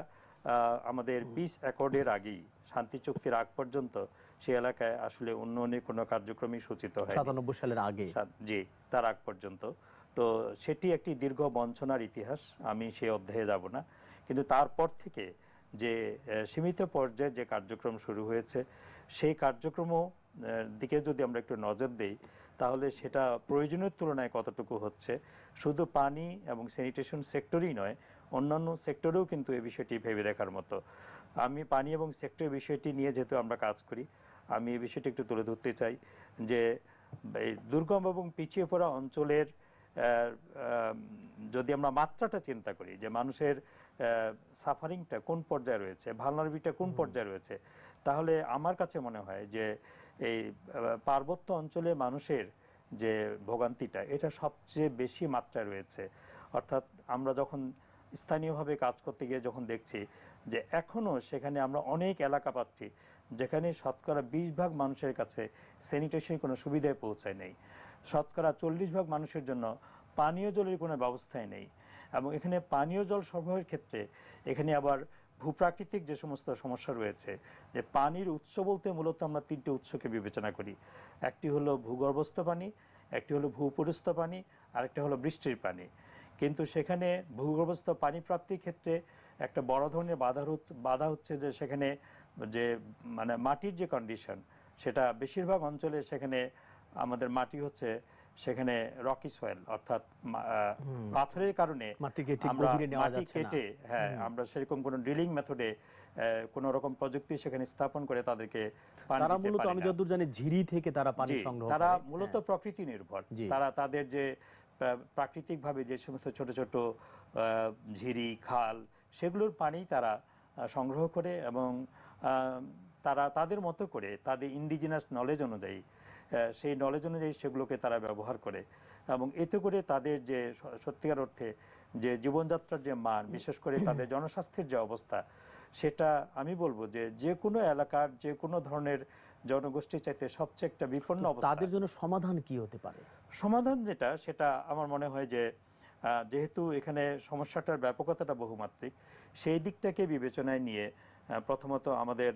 আমাদের পিস অ্যাকর্ডের আগেই, শান্তি চুক্তির আগ পর্যন্ত সেই এলাকায় আসলে উন্নয়নের কোনো কার্যক্রমই সূচিত হয় 97 সালের আগে, জি, তার আগ পর্যন্ত। তো সেটি একটি দীর্ঘ বঞ্চনার ইতিহাস, আমি সেই অধ্যায়ে যাব না। কিন্তু তারপর থেকে যে সীমিত পর্যায়ে যে কার্যক্রম শুরু হয়েছে, সেই কার্যক্রমও দিকে যদি আমরা একটু নজর দেই, তাহলে সেটা প্রয়োজনের তুলনায় কতটুকু হচ্ছে, শুধু পানি এবং স্যানিটেশন সেক্টরই নয়, অন্যান্য সেক্টরেও কিন্তু এই বিষয়টি ভেবে দেখার মতো। আমি পানি এবং সেক্টরের বিষয়টি নিয়ে যেহেতু আমরা কাজ করি, আমি এই বিষয়টি একটু তুলে ধরতে চাই যে এই দুর্গম এবং পিছিয়ে পড়া অঞ্চলের যদি আমরা মাত্রাটা চিন্তা করি, যে মানুষের সাফারিংটা কোন পর্যায়ে রয়েছে, ভালনারেবিলিটিটা কোন পর্যায়ে রয়েছে, তাহলে আমার কাছে মনে হয় যে এই পার্বত্য অঞ্চলে মানুষের যে ভোগান্তিটা, এটা সবচেয়ে বেশি মাত্রায় রয়েছে। অর্থাৎ আমরা যখন স্থানীয়ভাবে কাজ করতে গিয়ে যখন দেখছি যে এখনও সেখানে আমরা অনেক এলাকা পাচ্ছি যেখানে শতকরা 20 ভাগ মানুষের কাছে স্যানিটেশনের কোনো সুবিধায় পৌঁছায় নেই, শতকরা 40 ভাগ মানুষের জন্য পানীয় জলের কোনো ব্যবস্থাই নেই। এবং এখানে পানীয় জল সরবরাহের ক্ষেত্রে এখানে আবার ভূপ্রাকৃতিক যে সমস্ত সমস্যা রয়েছে, যে পানির উৎস বলতে মূলত আমরা 3টে উৎসকে বিবেচনা করি। একটি হলো ভূগর্ভস্থ পানি, একটি হলো ভূপরিস্থ পানি, আরেকটা হলো বৃষ্টির পানি। কিন্তু সেখানে ভূগর্ভস্থ পানি প্রাপ্তির ক্ষেত্রে একটা বড় ধরনের বাধা হচ্ছে যে সেখানে যে মানে মাটির যে কন্ডিশন, সেটা বেশিরভাগ অঞ্চলে সেখানে আমাদের মাটি হচ্ছে সেখানে রকি সয়েল, অর্থাৎ পাথরের কারণে আমরা মাটি কেটে আমরা সেরকম কোনো ড্রিলিং মেথডে কোন রকম প্রযুক্তি সেখানে স্থাপন করে তাদেরকে পানি দিতে পারি না। আমি যতদূর জানি ঝিরি থেকে তারা পানি সংগ্রহ করে, তারা মূলত প্রকৃতি নির্ভর। তারা তাদের যে প্রাকৃতিকভাবে যে সমস্ত ছোট ছোট ঝিরি খাল, সেগুলোর পানি তারা সংগ্রহ করে এবং তারা তাদের মতো করে তাদের ইন্ডিজিনাস নলেজ অনুযায়ী, সেই নলেজ অনুযায়ী সেগুলোকে তারা ব্যবহার করে। এবং এতে করে তাদের যে সত্যিকার অর্থে যে জীবনযাত্রার যে মান, বিশেষ করে তাদের জনস্বাস্থ্যের যে অবস্থা, সেটা আমি বলবো যে যে কোনো এলাকার যে কোনো ধরনের জনগোষ্ঠীর চাইতে সবচেয়ে একটা বিপন্ন অবস্থা। তাদের জন্য সমাধান কি হতে পারে? সমাধান যেটা, সেটা আমার মনে হয় যে যেহেতু এখানে সমস্যাটার ব্যাপকতাটা বহুমাত্রিক, সেই দিকটাকে বিবেচনায় নিয়ে প্রথমত আমাদের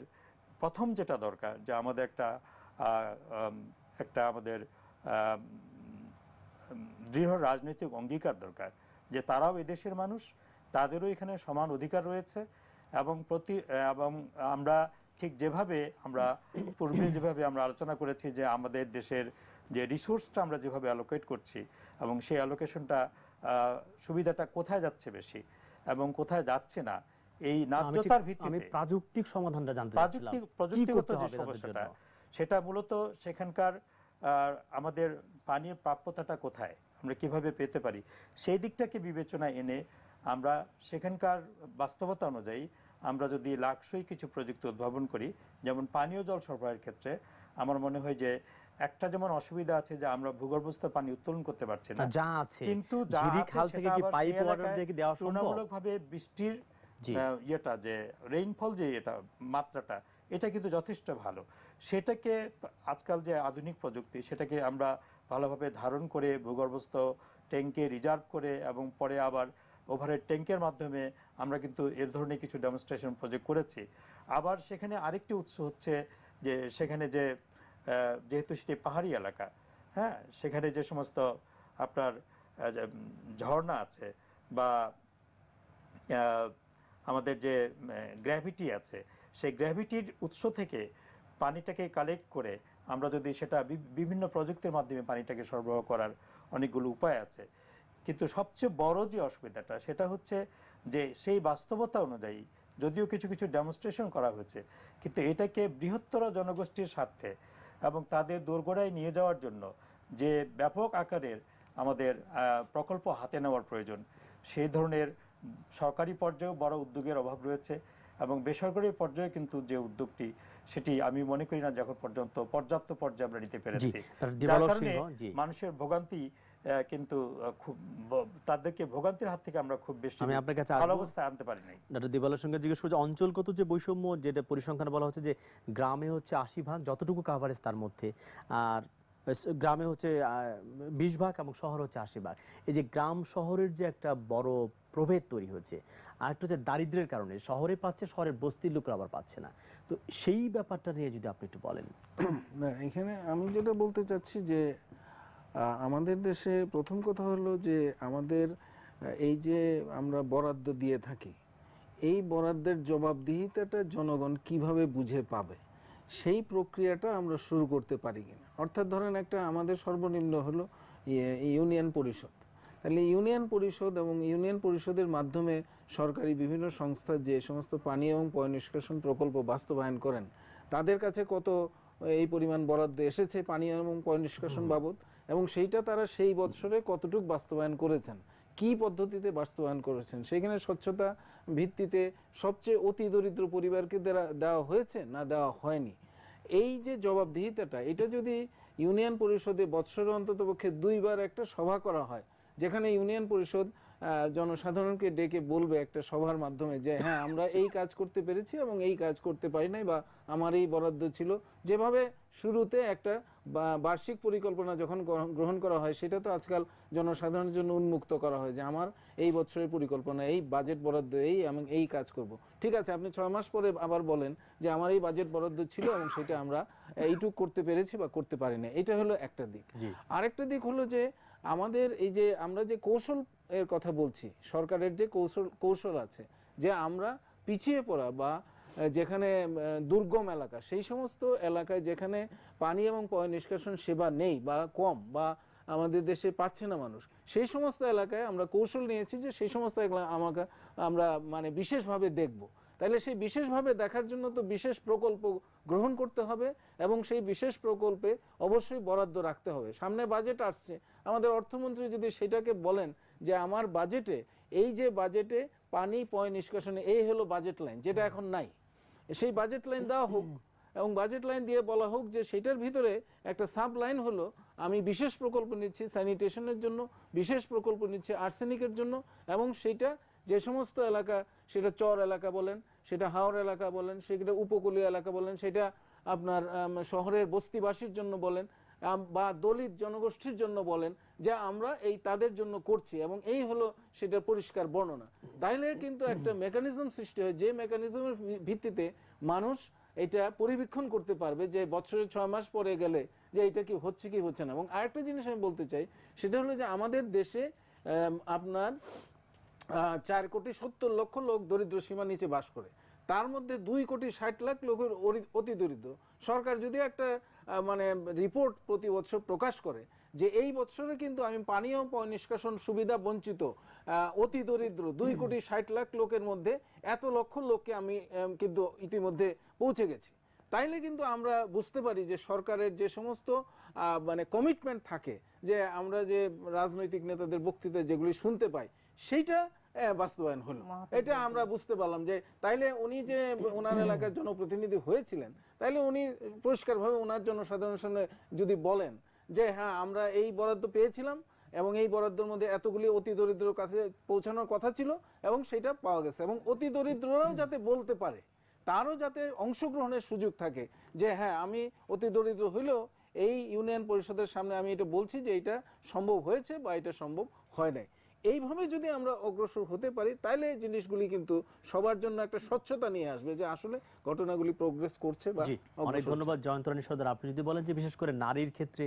প্রথম যেটা দরকার, যে আমাদের একটা আমাদের দৃঢ় রাজনৈতিক অঙ্গীকার দরকার যে তারাও এদেশের মানুষ, তাদেরও এখানে সমান অধিকার রয়েছে। এবং আমরা ঠিক যেভাবে আমরা পূর্বে যেভাবে আমরা আলোচনা করেছি যে আমাদের দেশের যে রিসোর্সটা আমরা যেভাবে অ্যালোকেট করছি, এবং সেই অ্যালোকেশনটা সুবিধাটা কোথায় যাচ্ছে বেশি এবং কোথায় যাচ্ছে না, এই ন্যায্যতার ভিত্তিতে আমি প্রাযুক্তিক সমাধানটা জানতে চাচ্ছিলাম। প্রযুক্তিগত যে সমস্যাটা, সেটা মূলত সেখানকার আমাদের পানির প্রাপ্যতাটা কোথায়, আমরা কিভাবে পেতে পারি, সেই দিকটাকে বিবেচনায় এনে আমরা সেখানকার বাস্তবতা অনুযায়ী আমরা যদি লাকসই কিছু প্রযুক্তি উদ্ভাবন করি, যেমন পানীয় জল সরবরাহের ক্ষেত্রে আমার মনে হয় যে একটা যেমন অসুবিধা আছে যে আমরা ভূগর্ভস্থ পানি উত্তোলন করতে পারছি না, যা আছে কিন্তু তুলনামূলকভাবে বৃষ্টির ইয়েটা, যে রেইনফল যে এটা মাত্রাটা, এটা কিন্তু যথেষ্ট ভালো। সেটাকে আজকাল যে আধুনিক প্রযুক্তি, সেটাকে আমরা ভালোভাবে ধারণ করে ভূগর্ভস্থ ট্যাঙ্কে রিজার্ভ করে এবং পরে আবার ওভারহেড ট্যাঙ্কের মাধ্যমে আমরা কিন্তু এর ধরনের কিছু ডেমনস্ট্রেশন প্রজেক্ট করেছি। আবার সেখানে আরেকটি উৎস হচ্ছে যে সেখানে যে যেহেতু সেটি পাহাড়ি এলাকা, হ্যাঁ, সেখানে যে সমস্ত আপনার ঝর্ণা আছে বা আমাদের যে গ্র্যাভিটি আছে, সেই গ্র্যাভিটির উৎস থেকে পানিটাকে কালেক্ট করে আমরা যদি সেটা বিভিন্ন প্রযুক্তির মাধ্যমে পানিটাকে সরবরাহ করার অনেকগুলো উপায় আছে। কিন্তু সবচেয়ে বড় যে অসুবিধাটা সেটা হচ্ছে যে সেই বাস্তবতা অনুযায়ী যদিও কিছু কিছু ডেমনস্ট্রেশন করা হয়েছে, কিন্তু এটাকে বৃহত্তর জনগোষ্ঠীর স্বার্থে এবং তাদের দোরগোড়ায় নিয়ে যাওয়ার জন্য যে ব্যাপক আকারের আমাদের প্রকল্প হাতে নেওয়ার প্রয়োজন, সেই ধরনের সরকারি পর্যায়েও বড় উদ্যোগের অভাব রয়েছে এবং বেসরকারি পর্যায়ে কিন্তু যে উদ্যোগটি সেটি আমি মনে করি না যখন পর্যন্ত পর্যাপ্ত পর্যায়ে আমরা নিতে পেরেছি, যার কারণে মানুষের ভোগান্তি কিন্তু খুব তাদেরকে ভোগান্তির হাত থেকে আমরা খুব বেশি ভালো অবস্থায় আনতে পারি নাই। ডক্টর দিবালের সঙ্গে জিজ্ঞেস করছি অঞ্চলগত যে বৈষম্য, যেটা পরিসংখ্যান বলা হচ্ছে যে গ্রামে হচ্ছে 80% যতটুকু কাভারেজ তার মধ্যে, আর গ্রামে হচ্ছে 20% এবং শহর হচ্ছে 80%। এই যে গ্রাম শহরের যে একটা বড় প্রভেদ তৈরি হয়েছে, আর একটা হচ্ছে দারিদ্র্যের কারণে শহরে পাচ্ছে, শহরের বস্তির লোকরা আবার পাচ্ছে না। তো সেই ব্যাপারটা নিয়ে যদি আপনি একটু বলেন। না, এখানে আমি যেটা বলতে চাচ্ছি যে আমাদের দেশে প্রথম কথা হলো যে আমাদের এই যে আমরা বরাদ্দ দিয়ে থাকি, এই বরাদ্দের জবাবদিহিতাটা জনগণ কিভাবে বুঝে পাবে সেই প্রক্রিয়াটা আমরা শুরু করতে পারি কিনা। অর্থাৎ ধরেন একটা আমাদের সর্বনিম্ন হলো ইউনিয়ন পরিষদ, তাহলে ইউনিয়ন পরিষদ এবং ইউনিয়ন পরিষদের মাধ্যমে সরকারি বিভিন্ন সংস্থা যে সমস্ত পানি এবং পয়ঃনিষ্কাশন প্রকল্প বাস্তবায়ন করেন, তাদের কাছে কত এই পরিমাণ বরাদ্দ এসেছে পানি এবং পয়ঃনিষ্কাশন বাবদ, এবং সেইটা তারা সেই বছরে কতটুকু বাস্তবায়ন করেছেন, কি পদ্ধতিতে বাস্তবায়ন করেছেন, সেখানে স্বচ্ছতা ভিত্তিতে সবচেয়ে অতি দরিদ্র পরিবারকে দেওয়া হয়েছে না দেওয়া হয়নি, এই যে জবাবদিহিতাটা, এটা যদি ইউনিয়ন পরিষদে বৎসরে অন্ততপক্ষে 2 বার একটা সভা করা হয়, যেখানে ইউনিয়ন পরিষদ জনসাধারণকে ডেকে বলবে একটা সভার মাধ্যমে যে হ্যাঁ আমরা এই কাজ করতে পেরেছি এবং এই কাজ করতে পারি নাই, বা আমার এই বরাদ্দ ছিল, যেভাবে শুরুতে একটা বার্ষিক পরিকল্পনা যখন গ্রহণ করা হয় সেটা তো আজকাল জনসাধারণের জন্য উন্মুক্ত করা হয় যে আমার এই বছরের পরিকল্পনা, এই বাজেট বরাদ্দ, এই আমি এই কাজ করব। ঠিক আছে, আপনি 6 মাস পরে আবার বলেন যে আমার এই বাজেট বরাদ্দ ছিল এবং সেটা আমরা এইটুকু করতে পেরেছি বা করতে পারি না। এটা হলো একটা দিক। আরেকটা দিক হলো যে আমাদের এই যে আমরা যে কৌশল এর কথা বলছি, সরকারের যে কৌশল আছে যে আমরা পিছিয়ে পড়া বা যেখানে দুর্গম এলাকা, সেই সমস্ত এলাকায় যেখানে পানি এবং পয়ঃনিষ্কাশন সেবা নেই বা কম বা আমাদের দেশে পাচ্ছে না মানুষ, সেই সমস্ত এলাকায় আমরা কৌশল নিয়েছি যে সেই সমস্ত আমরা মানে বিশেষভাবে দেখব। তাহলে সেই বিশেষভাবে দেখার জন্য তো বিশেষ প্রকল্প গ্রহণ করতে হবে এবং সেই বিশেষ প্রকল্পে অবশ্যই বরাদ্দ রাখতে হবে। সামনে বাজেট আসছে, আমাদের অর্থমন্ত্রী যদি সেটাকে বলেন যে আমার বাজেটে এই যে বাজেটে পানি পয়ঃনিষ্কাশনে এই হলো বাজেট লাইন, যেটা এখন নাই, সেই বাজেট লাইন দেওয়া হোক এবং বাজেট লাইন দিয়ে বলা হোক যে সেটার ভিতরে একটা সাব লাইন হলো আমি বিশেষ প্রকল্প নিচ্ছি স্যানিটেশনের জন্য, বিশেষ প্রকল্প নিচ্ছি আর্সেনিকের জন্য, এবং সেইটা যে সমস্ত এলাকা, সেটা চর এলাকা বলেন, সেটা হাওর এলাকা বলেন, সেটা উপকূলীয় এলাকা বলেন, সেটা আপনার শহরের বস্তিবাসীর জন্য বলেন বা দলিত জনগোষ্ঠীর জন্য বলেন, যে আমরা এই তাদের জন্য করছি এবং এই হলো সেটা পরিষ্কার বর্ণনা। তাইলে কিন্তু একটা মেকানিজম সৃষ্টি হয়, যে মেকানিজমের ভিত্তিতে মানুষ এটা পরিবীক্ষণ করতে পারবে যে বছরের 6 মাস পরে গেলে যে এটা কি হচ্ছে কি হচ্ছে না। এবং আরেকটা জিনিস আমি বলতে চাই, সেটা হলো যে আমাদের দেশে আপনার 4,70,00,000 লোক দরিদ্র সীমার নিচে বাস করে, তার মধ্যে 2,60,00,000 লোকের অতি দরিদ্র। সরকার যদি একটা মানে রিপোর্ট প্রতি বছর প্রকাশ করে যে এই বছরে কিন্তু আমি পানি ও পয়ঃনিষ্কাশন সুবিধা বঞ্চিত অতি দরিদ্র 2,60,00,000 লোকের মধ্যে এত লক্ষ লোককে আমি কিন্তু ইতিমধ্যে পৌঁছে গেছি, তাইলে কিন্তু আমরা বুঝতে পারি যে সরকারের যে সমস্ত মানে কমিটমেন্ট থাকে, যে আমরা যে রাজনৈতিক নেতাদের বক্তৃতা যেগুলি শুনতে পাই সেইটা বাস্তবায়ন হলো, এটা আমরা বুঝতে পারলাম। যে তাইলে উনি যে ওনার এলাকার জনপ্রতিনিধি হয়েছিলেন, তাইলে উনি পরিষ্কারভাবে ওনার জনসাধারণের সামনে যদি বলেন যে হ্যাঁ আমরা এই বরাদ্দ পেয়েছিলাম এবং এই বরাদ্দের মধ্যে এতগুলি অতি দরিদ্রের কাছে পৌঁছানোর কথা ছিল এবং সেটা পাওয়া গেছে, এবং অতি দরিদ্ররাও যাতে বলতে পারে, তারও যাতে অংশগ্রহণের সুযোগ থাকে যে হ্যাঁ আমি অতি দরিদ্র হইলেও এই ইউনিয়ন পরিষদের সামনে আমি এটা বলছি যে এটা সম্ভব হয়েছে বা এটা সম্ভব হয় নাই। এইভাবে যদি আমরা অগ্রসর হতে পারি তাহলে এই জিনিসগুলি কিন্তু সবার জন্য একটা স্বচ্ছতা নিয়ে আসবে যে আসলে ঘটনাগুলি প্রোগ্রেস করছে বা জি অনেক ধন্যবাদ জয়ন্তরানী সর্দার। আপনি যদি বলেন যে বিশেষ করে নারীর ক্ষেত্রে,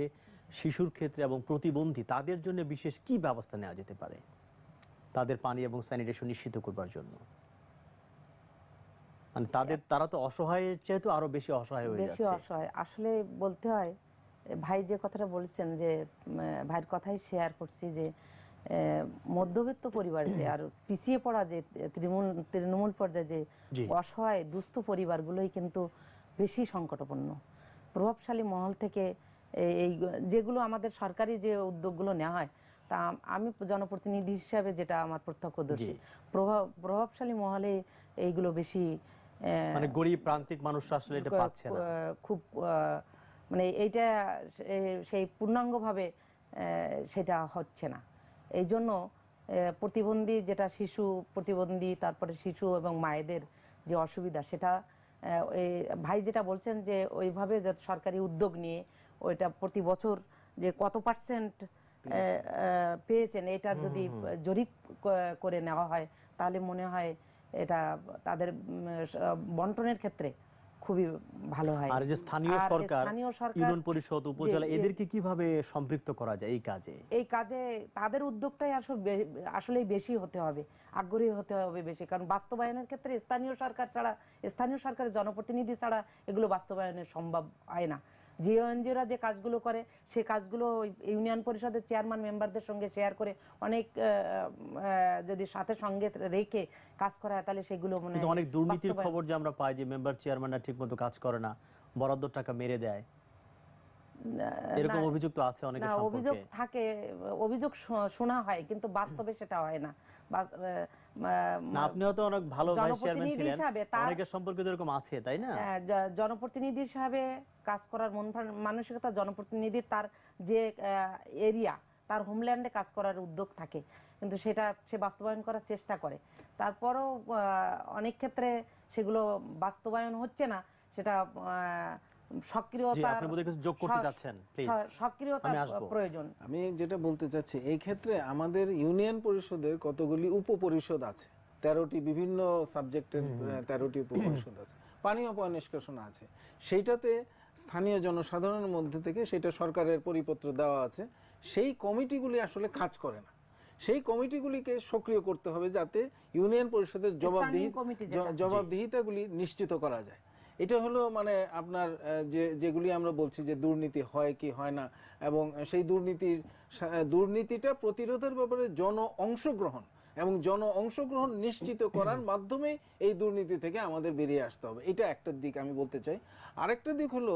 শিশুর ক্ষেত্রে এবং প্রতিবন্ধী তাদের জন্য বিশেষ কি ব্যবস্থা নেওয়া যেতে পারে তাদের পানি এবং স্যানিটেশন নিশ্চিত করবার জন্য? মানে তারা তো অসহায়ের চেয়ে আরো বেশি অসহায় হয়ে বেশি যাচ্ছে। অসহায় আসলে বলতে হয়। ভাই যে কথাটা বলছেন যে ভাইয়ের কথাই শেয়ার করছি যে মধ্যবিত্ত পরিবার যে আর পিছিয়ে পড়া যে তৃণমূল পর্যায়ে যে অসহায় দুস্থ পরিবারগুলোই কিন্তু বেশি সংকটাপন্ন। প্রভাবশালী মহল থেকে এই যেগুলো আমাদের সরকারি যে উদ্যোগগুলো নেওয়া হয় তা আমি জনপ্রতিনিধি হিসাবে যেটা আমার প্রত্যক্ষদর্শী, প্রভাবশালী মহলে এইগুলো বেশি মানে গরিব প্রান্তিক মানুষরা আসলে এটা পাচ্ছে না খুব, মানে এইটা সেই পূর্ণাঙ্গভাবে সেটা হচ্ছে না। এই জন্য প্রতিবন্ধী যেটা শিশু প্রতিবন্ধী, তারপরে শিশু এবং মায়েদের যে অসুবিধা সেটা ভাই যেটা বলছেন যে ওইভাবে সরকারি উদ্যোগ নিয়ে ওইটা প্রতি বছর যে কত পার্সেন্ট পেয়েছেন এটার যদি জরিপ করে নেওয়া হয় তাহলে মনে হয় এটা তাদের বন্টনের ক্ষেত্রে খুবই ভালো হয়। আর যে স্থানীয় সরকার, ইউনিয়ন পরিষদ, উপজেলা এদেরকে কিভাবে সম্পৃক্ত করা যায় এই কাজে? এই কাজে তাদের উদ্যোগটাই আসলে বেশি হতে হবে, আগ্রহী হতে হবে বেশি, কারণ বাস্তবায়নের ক্ষেত্রে স্থানীয় সরকার ছাড়া, স্থানীয় সরকারের জনপ্রতিনিধি ছাড়া এগুলো বাস্তবায়নের সম্ভব হয় না। জিও এনজিওরা যে কাজগুলো করে সেই কাজগুলো ইউনিয়ন পরিষদের চেয়ারম্যান মেম্বারদের সঙ্গে শেয়ার করে অনেক যদি সাথে সঙ্গে রেখে কাজ করা হয় তাহলে সেগুলো মনে হয়। অনেক দুর্নীতির খবর যে আমরা পাই যে মেম্বার চেয়ারম্যানরা ঠিকমতো কাজ করে না, বরাদ্দ টাকা মেরে দেয়, এরকম অভিযোগ তো আছে অনেকের সম্পর্কে। অভিযোগ থাকে, অভিযোগ শোনা হয় কিন্তু বাস্তবে সেটা হয় না। আপনিও তো অনেক ভালো ভাইস চেয়ারম্যান ছিলেন, অনেকের সম্পর্কে তো এরকম আছে তাই না? জনপ্রতিনিধি হিসাবে কাজ করার মন মানসিকতা জনপ্রতিনিধির তার যে এরিয়া, তার হোমল্যান্ডে কাজ করার উদ্যোগ থাকে কিন্তু সেটা সে বাস্তবায়ন করার চেষ্টা করে। তারপরও অনেক ক্ষেত্রে সেগুলো বাস্তবায়ন হচ্ছে না, সেটা প্রয়োজন। আমি যেটা বলতে চাচ্ছি এই ক্ষেত্রে আমাদের ইউনিয়ন পরিষদের কতগুলি উপপরিষদ আছে, 13টি বিভিন্ন সাবজেক্টের 13টি উপপরিষদ আছে, পানীয় পয় নিষ্কাশন আছে, সেইটাতে স্থানীয় জনসাধারণের মধ্যে থেকে সেটা সরকারের পরিপত্র দেওয়া আছে, সেই কমিটিগুলি আসলে কাজ করে না। সেই কমিটিগুলিকে সক্রিয় করতে হবে যাতে ইউনিয়ন পরিষদের জবাবদিহিতাগুলি নিশ্চিত করা যায়। এটা হলো মানে আপনার যেগুলি আমরা বলছি যে দুর্নীতি হয় কি হয় না, এবং সেই দুর্নীতিটা প্রতিরোধের ব্যাপারে জন অংশগ্রহণ এবং জন অংশগ্রহণ নিশ্চিত করার মাধ্যমে এই দুর্নীতি থেকে আমাদের বেরিয়ে আসতে হবে। এটা একটা দিক আমি বলতে চাই। আরেকটা দিক হলো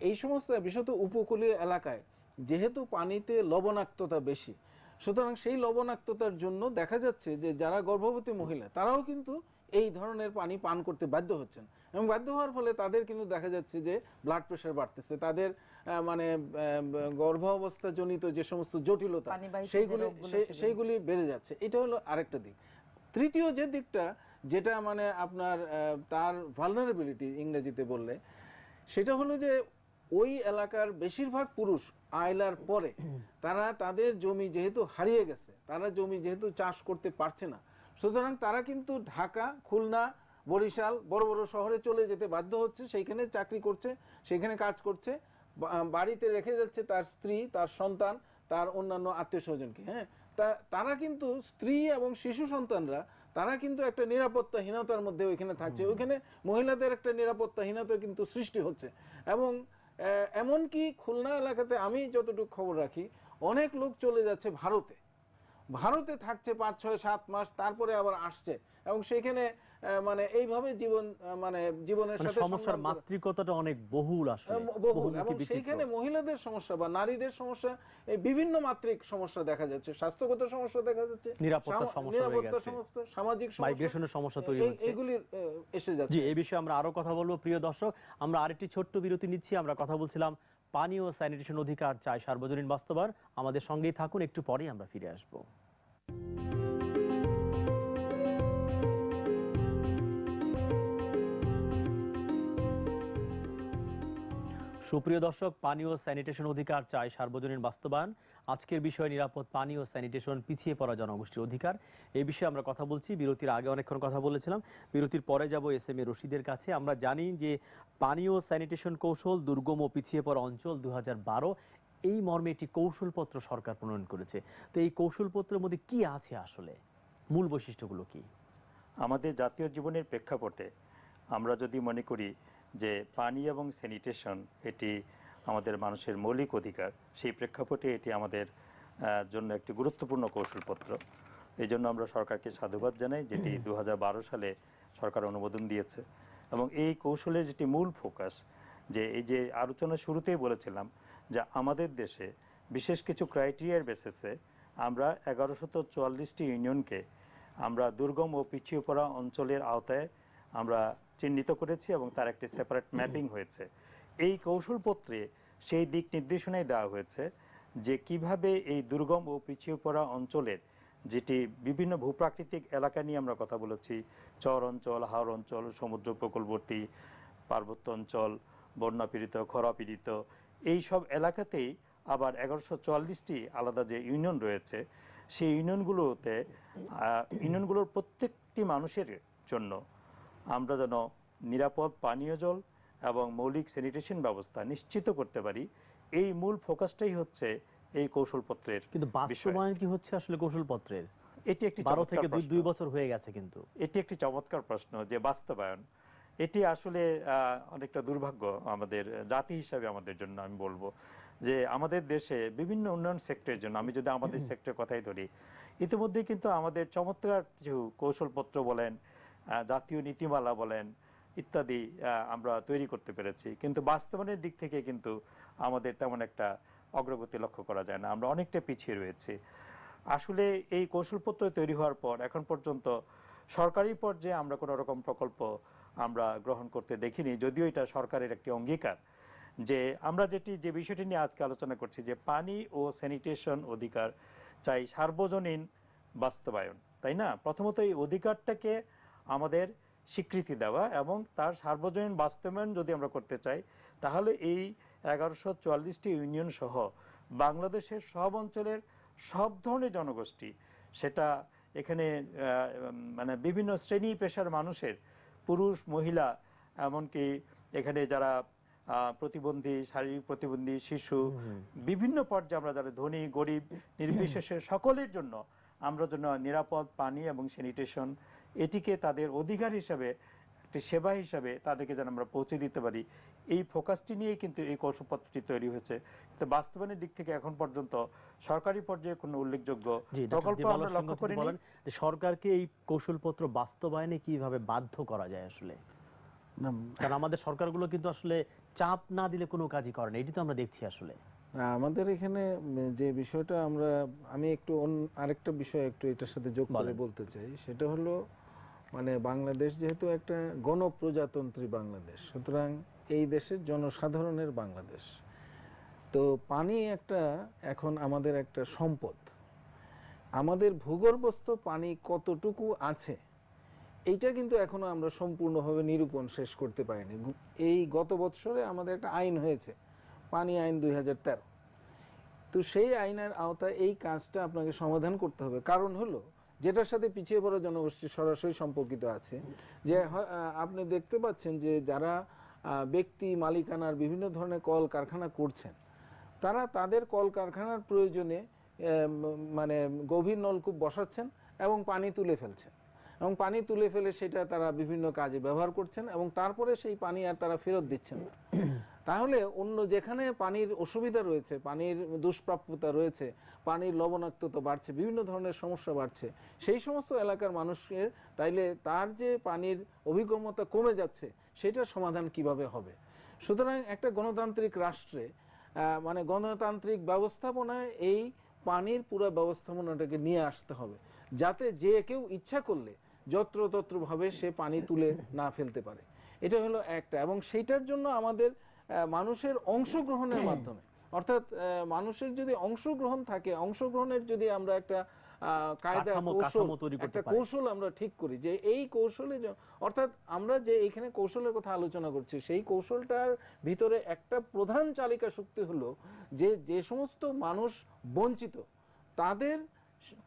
এই সমস্ত বিশেষত উপকূলীয় এলাকায় যেহেতু পানিতে লবণাক্ততা বেশি, সুতরাং সেই লবণাক্ততার জন্য দেখা যাচ্ছে যে যারা গর্ভবতী মহিলা তারাও কিন্তু এই ধরনের পানি পান করতে বাধ্য হচ্ছেন, এবং বাধ্য হওয়ার ফলে তাদের কিন্তু দেখা যাচ্ছে যে ব্লাড প্রেশার বাড়তেছে, তাদের মানে গর্ভ অবস্থা জনিত যে সমস্ত জটিলতা সেইগুলি বেড়ে যাচ্ছে। এটা হলো আরেকটা দিক। তৃতীয় যে দিকটা যেটা মানে আপনার তার ভালনারেবিলিটি ইংরেজিতে বললে, সেটা হলো যে ওই এলাকার বেশিরভাগ পুরুষ আইলার পরে তারা তাদের জমি যেহেতু হারিয়ে গেছে, তারা জমি যেহেতু চাষ করতে পারছে না, সুতরাং তারা কিন্তু ঢাকা, খুলনা, বরিশাল বড় বড় শহরে চলে যেতে বাধ্য হচ্ছে, সেইখানে চাকরি করছে, সেখানে কাজ করছে, বাড়িতে রেখে যাচ্ছে তার স্ত্রী, তার সন্তান, তার অন্যান্য আত্মীয় স্বজনকে। হ্যাঁ, তারা কিন্তু স্ত্রী এবং শিশু সন্তানরা তারা কিন্তু একটা নিরাপত্তাহীনতার মধ্যে ওইখানে থাকছে, ওইখানে মহিলাদের একটা নিরাপত্তাহীনতা কিন্তু সৃষ্টি হচ্ছে। এবং এমনকি খুলনা এলাকাতে আমি যতটুকু খবর রাখি অনেক লোক চলে যাচ্ছে ভারতে থাকছে 5, 6, 7 মাস, তারপরে আবার আসছে, এবং সেখানে মানে এইভাবে জীবনের সাথে সমস্যার মাত্রিকতাটা অনেক বহুল, আসলে বহুল, এবং সেইখানে মহিলাদের সমস্যা বা নারীদের সমস্যা, এই বিভিন্ন মাত্রিক সমস্যা দেখা যাচ্ছে, স্বাস্থ্যগত সমস্যা দেখা যাচ্ছে, নিরাপত্তা সমস্যা, সামাজিক মাইগ্রেশনের সমস্যা তৈরি হচ্ছে, এইগুলি এসে যাচ্ছে। জি, এই বিষয়ে আমরা আরো কথা বলবো। প্রিয় দর্শক, আমরা আরেকটি ছোট্ট বিরতি নিচ্ছি। আমরা কথা বলছিলাম পানি ও স্যানিটেশন অধিকার চাই সার্বজনীন বাস্তবায়ন। আমাদের সঙ্গেই থাকুন, একটু পরেই আমরা ফিরে আসবো। সুপ্রিয় দর্শক, পানি ও স্যানিটেশন অধিকার চাই সার্বজনীন বাস্তবায়ন। আজকের বিষয় নিরাপদ পানি ও স্যানিটেশন, পিছিয়ে পড়া জনগোষ্ঠীর অধিকার। এই বিষয়ে আমরা কথা বলছি। বিরতির আগে অনেকক্ষণ কথা বলেছিলাম, বিরতির পরে যাব এস এম এ রশিদের কাছে। আমরা জানি যে পানি ও স্যানিটেশন কৌশল দুর্গম ও পিছিয়ে পড়া অঞ্চল 2012 এই মর্মে একটি কৌশলপত্র সরকার প্রণয়ন করেছে। তো এই কৌশলপত্রের মধ্যে কি আছে আসলে, মূল বৈশিষ্ট্যগুলো কি? আমাদের জাতীয় জীবনের প্রেক্ষাপটে আমরা যদি মনে করি যে পানি এবং স্যানিটেশন এটি আমাদের মানুষের মৌলিক অধিকার, সেই প্রেক্ষাপটে এটি আমাদের জন্য একটি গুরুত্বপূর্ণ কৌশলপত্র। এই জন্য আমরা সরকারকে সাধুবাদ জানাই, যেটি 2012 সালে সরকার অনুমোদন দিয়েছে। এবং এই কৌশলের যেটি মূল ফোকাস, যে এই যে আলোচনার শুরুতেই বলেছিলাম যে আমাদের দেশে বিশেষ কিছু ক্রাইটেরিয়ার বেসিসে আমরা 1144টি ইউনিয়নকে আমরা দুর্গম ও পিছিয়ে পড়া অঞ্চলের আওতায় আমরা চিহ্নিত করেছি এবং তার একটি সেপারেট ম্যাপিং হয়েছে। এই কৌশলপত্রে সেই দিক নির্দেশনাই দেওয়া হয়েছে যে কিভাবে এই দুর্গম ও পিছিয়ে পড়া অঞ্চলের যেটি বিভিন্ন ভূপ্রাকৃতিক এলাকা নিয়ে আমরা কথা বলেছি, চর অঞ্চল, হাওর অঞ্চল, সমুদ্র উপকূলবর্তী, পার্বত্য অঞ্চল, বন্যাপীড়িত, খরাপীড়িত, এই সব এলাকাতেই আবার 1144টি আলাদা যে ইউনিয়ন রয়েছে, সেই ইউনিয়নগুলোর প্রত্যেকটি মানুষের জন্য আমরা যেন নিরাপদ পানীয় জল এবং মৌলিক স্যানিটেশন ব্যবস্থা নিশ্চিত করতে পারি। এই মূল ফোকাসটাই হচ্ছে এই কৌশলপত্রের। কিন্তু বাস্তবায়ন কি হচ্ছে আসলে কৌশলপত্রের? এটি একটি 12 থেকে 2 বছর হয়ে গেছে, কিন্তু এটি একটি চমৎকার প্রশ্ন যে বাস্তবায়ন। এটি আসলে অনেকটা দুর্ভাগ্য আমাদের জাতি হিসাবে আমাদের জন্য। আমি বলবো যে আমাদের দেশে বিভিন্ন উন্নয়ন সেক্টরের জন্য, আমি যদি আমাদের সেক্টরের কথাই ধরি, ইতিমধ্যে কিন্তু আমাদের চমৎকার কিছু কৌশলপত্র বলেন, জাতীয় নীতিমালা বলেন ইত্যাদি আমরা তৈরি করতে পেরেছি, কিন্তু বাস্তবায়নের দিক থেকে কিন্তু আমাদের তেমন একটা অগ্রগতি লক্ষ্য করা যায় না। আমরা অনেকটা পিছিয়ে রয়েছি। আসলে এই কৌশলপত্র তৈরি হওয়ার পর এখন পর্যন্ত সরকারি পর্যায়ে আমরা কোনো রকম প্রকল্প আমরা গ্রহণ করতে দেখিনি, যদিও এটা সরকারের একটি অঙ্গীকার যে আমরা যে বিষয়টি নিয়ে আজকে আলোচনা করছি, যে পানি ও স্যানিটেশন অধিকার চাই সার্বজনীন বাস্তবায়ন, তাই না? প্রথমত এই অধিকারটাকে আমাদের স্বীকৃতি দেওয়া এবং তার সার্বজনীন বাস্তবায়ন যদি আমরা করতে চাই, তাহলে এই 1144টি ইউনিয়ন সহ বাংলাদেশের সব অঞ্চলের সব ধরনের জনগোষ্ঠী, সেটা এখানে মানে বিভিন্ন শ্রেণী পেশার মানুষের, পুরুষ, মহিলা, এমনকি এখানে যারা প্রতিবন্ধী, শারীরিক প্রতিবন্ধী, শিশু, বিভিন্ন পর্যায়ে আমরা যারা ধনী গরিব নির্বিশেষে সকলের জন্য আমরা যেন নিরাপদ পানি এবং স্যানিটেশন এটিকে তাদের অধিকার হিসাবে, একটি সেবা হিসাবে তাদেরকে যেন আমরা পৌঁছে দিতে পারি, এই ফোকাসটি নিয়েই কিন্তু এই কৌশলপত্রটি তৈরি হয়েছে। তো বাস্তবায়নের দিক থেকে এখন পর্যন্ত সরকারি পর্যায়ে কোনো উল্লেখযোগ্য প্রকল্প আমরা লক্ষ্য করিনি। সরকারকে এই কৌশলপত্র বাস্তবায়নে কিভাবে বাধ্য করা যায় আসলে? কারণ আমাদের সরকারগুলো কিন্তু আসলে চাপ না দিলে কোনো কাজই করে না, এটি তো আমরা দেখছি আসলে। আমাদের এখানে যে বিষয়টা আমি একটু আরেকটা বিষয় একটু এটার সাথে যোগ করে বলতে চাই, সেটা হলো মানে বাংলাদেশ যেহেতু একটা গণপ্রজাতন্ত্রী বাংলাদেশ, সুতরাং এই দেশের জনসাধারণের বাংলাদেশ। তো পানি এখন আমাদের একটা সম্পদ। আমাদের ভূগর্ভস্থ পানি কতটুকু আছে এইটা কিন্তু এখনো আমরা সম্পূর্ণভাবে নিরূপণ শেষ করতে পারিনি। এই গত বছরে আমাদের একটা আইন হয়েছে, পানি আইন 2013। তো সেই আইনের আওতায় এই কাজটা আপনাকে সমাধান করতে হবে। কারণ হলো যেটার সাথে পিছিয়ে পড়া জনগোষ্ঠী সরাসরি সম্পর্কিত আছে, যে আপনি দেখতে পাচ্ছেন যে যারা ব্যক্তি মালিকানার বিভিন্ন ধরনের কল কারখানা করছেন, তারা তাদের কল কারখানার প্রয়োজনে মানে গভীর নলকূপ বসাচ্ছেন এবং পানি তুলে ফেলছেন, এবং পানি তুলে ফেলে সেটা তারা বিভিন্ন কাজে ব্যবহার করছেন এবং তারপরে সেই পানি আর তারা ফেরত দিচ্ছেন না। তাহলে অন্য যেখানে পানির অসুবিধা রয়েছে, পানির দুষ্প্রাপ্যতা রয়েছে, পানির লবণাক্ততা বাড়ছে, বিভিন্ন ধরনের সমস্যা বাড়ছে, সেই সমস্ত এলাকার মানুষের তাইলে তার যে পানির অভিগমতা কমে যাচ্ছে সেটার সমাধান কিভাবে হবে? সুতরাং একটা গণতান্ত্রিক রাষ্ট্রে মানে গণতান্ত্রিক ব্যবস্থাপনায় এই পানির পুরো ব্যবস্থাপনাটাকে নিয়ে আসতে হবে, যাতে যে কেউ ইচ্ছা করলে যত্রতত্রভাবে সে পানি তুলে না ফেলতে পারে। এটা হলো একটা। এবং সেইটার জন্য আমাদের মানুষের অংশগ্রহণের মাধ্যমে, অর্থাৎ মানুষের যদি অংশগ্রহণ থাকে, অংশগ্রহণের যদি আমরা একটা কায়দা কাঠামো তৈরি করতে একটা পারে। কৌশল আমরা ঠিক করি যে এই কৌশলে অর্থাৎ আমরা যে এখানে কৌশলের কথা আলোচনা করছি সেই কৌশলটার ভিতরে একটা প্রধান চালিকা শক্তি হলো যে যে সমস্ত মানুষ বঞ্চিত তাদের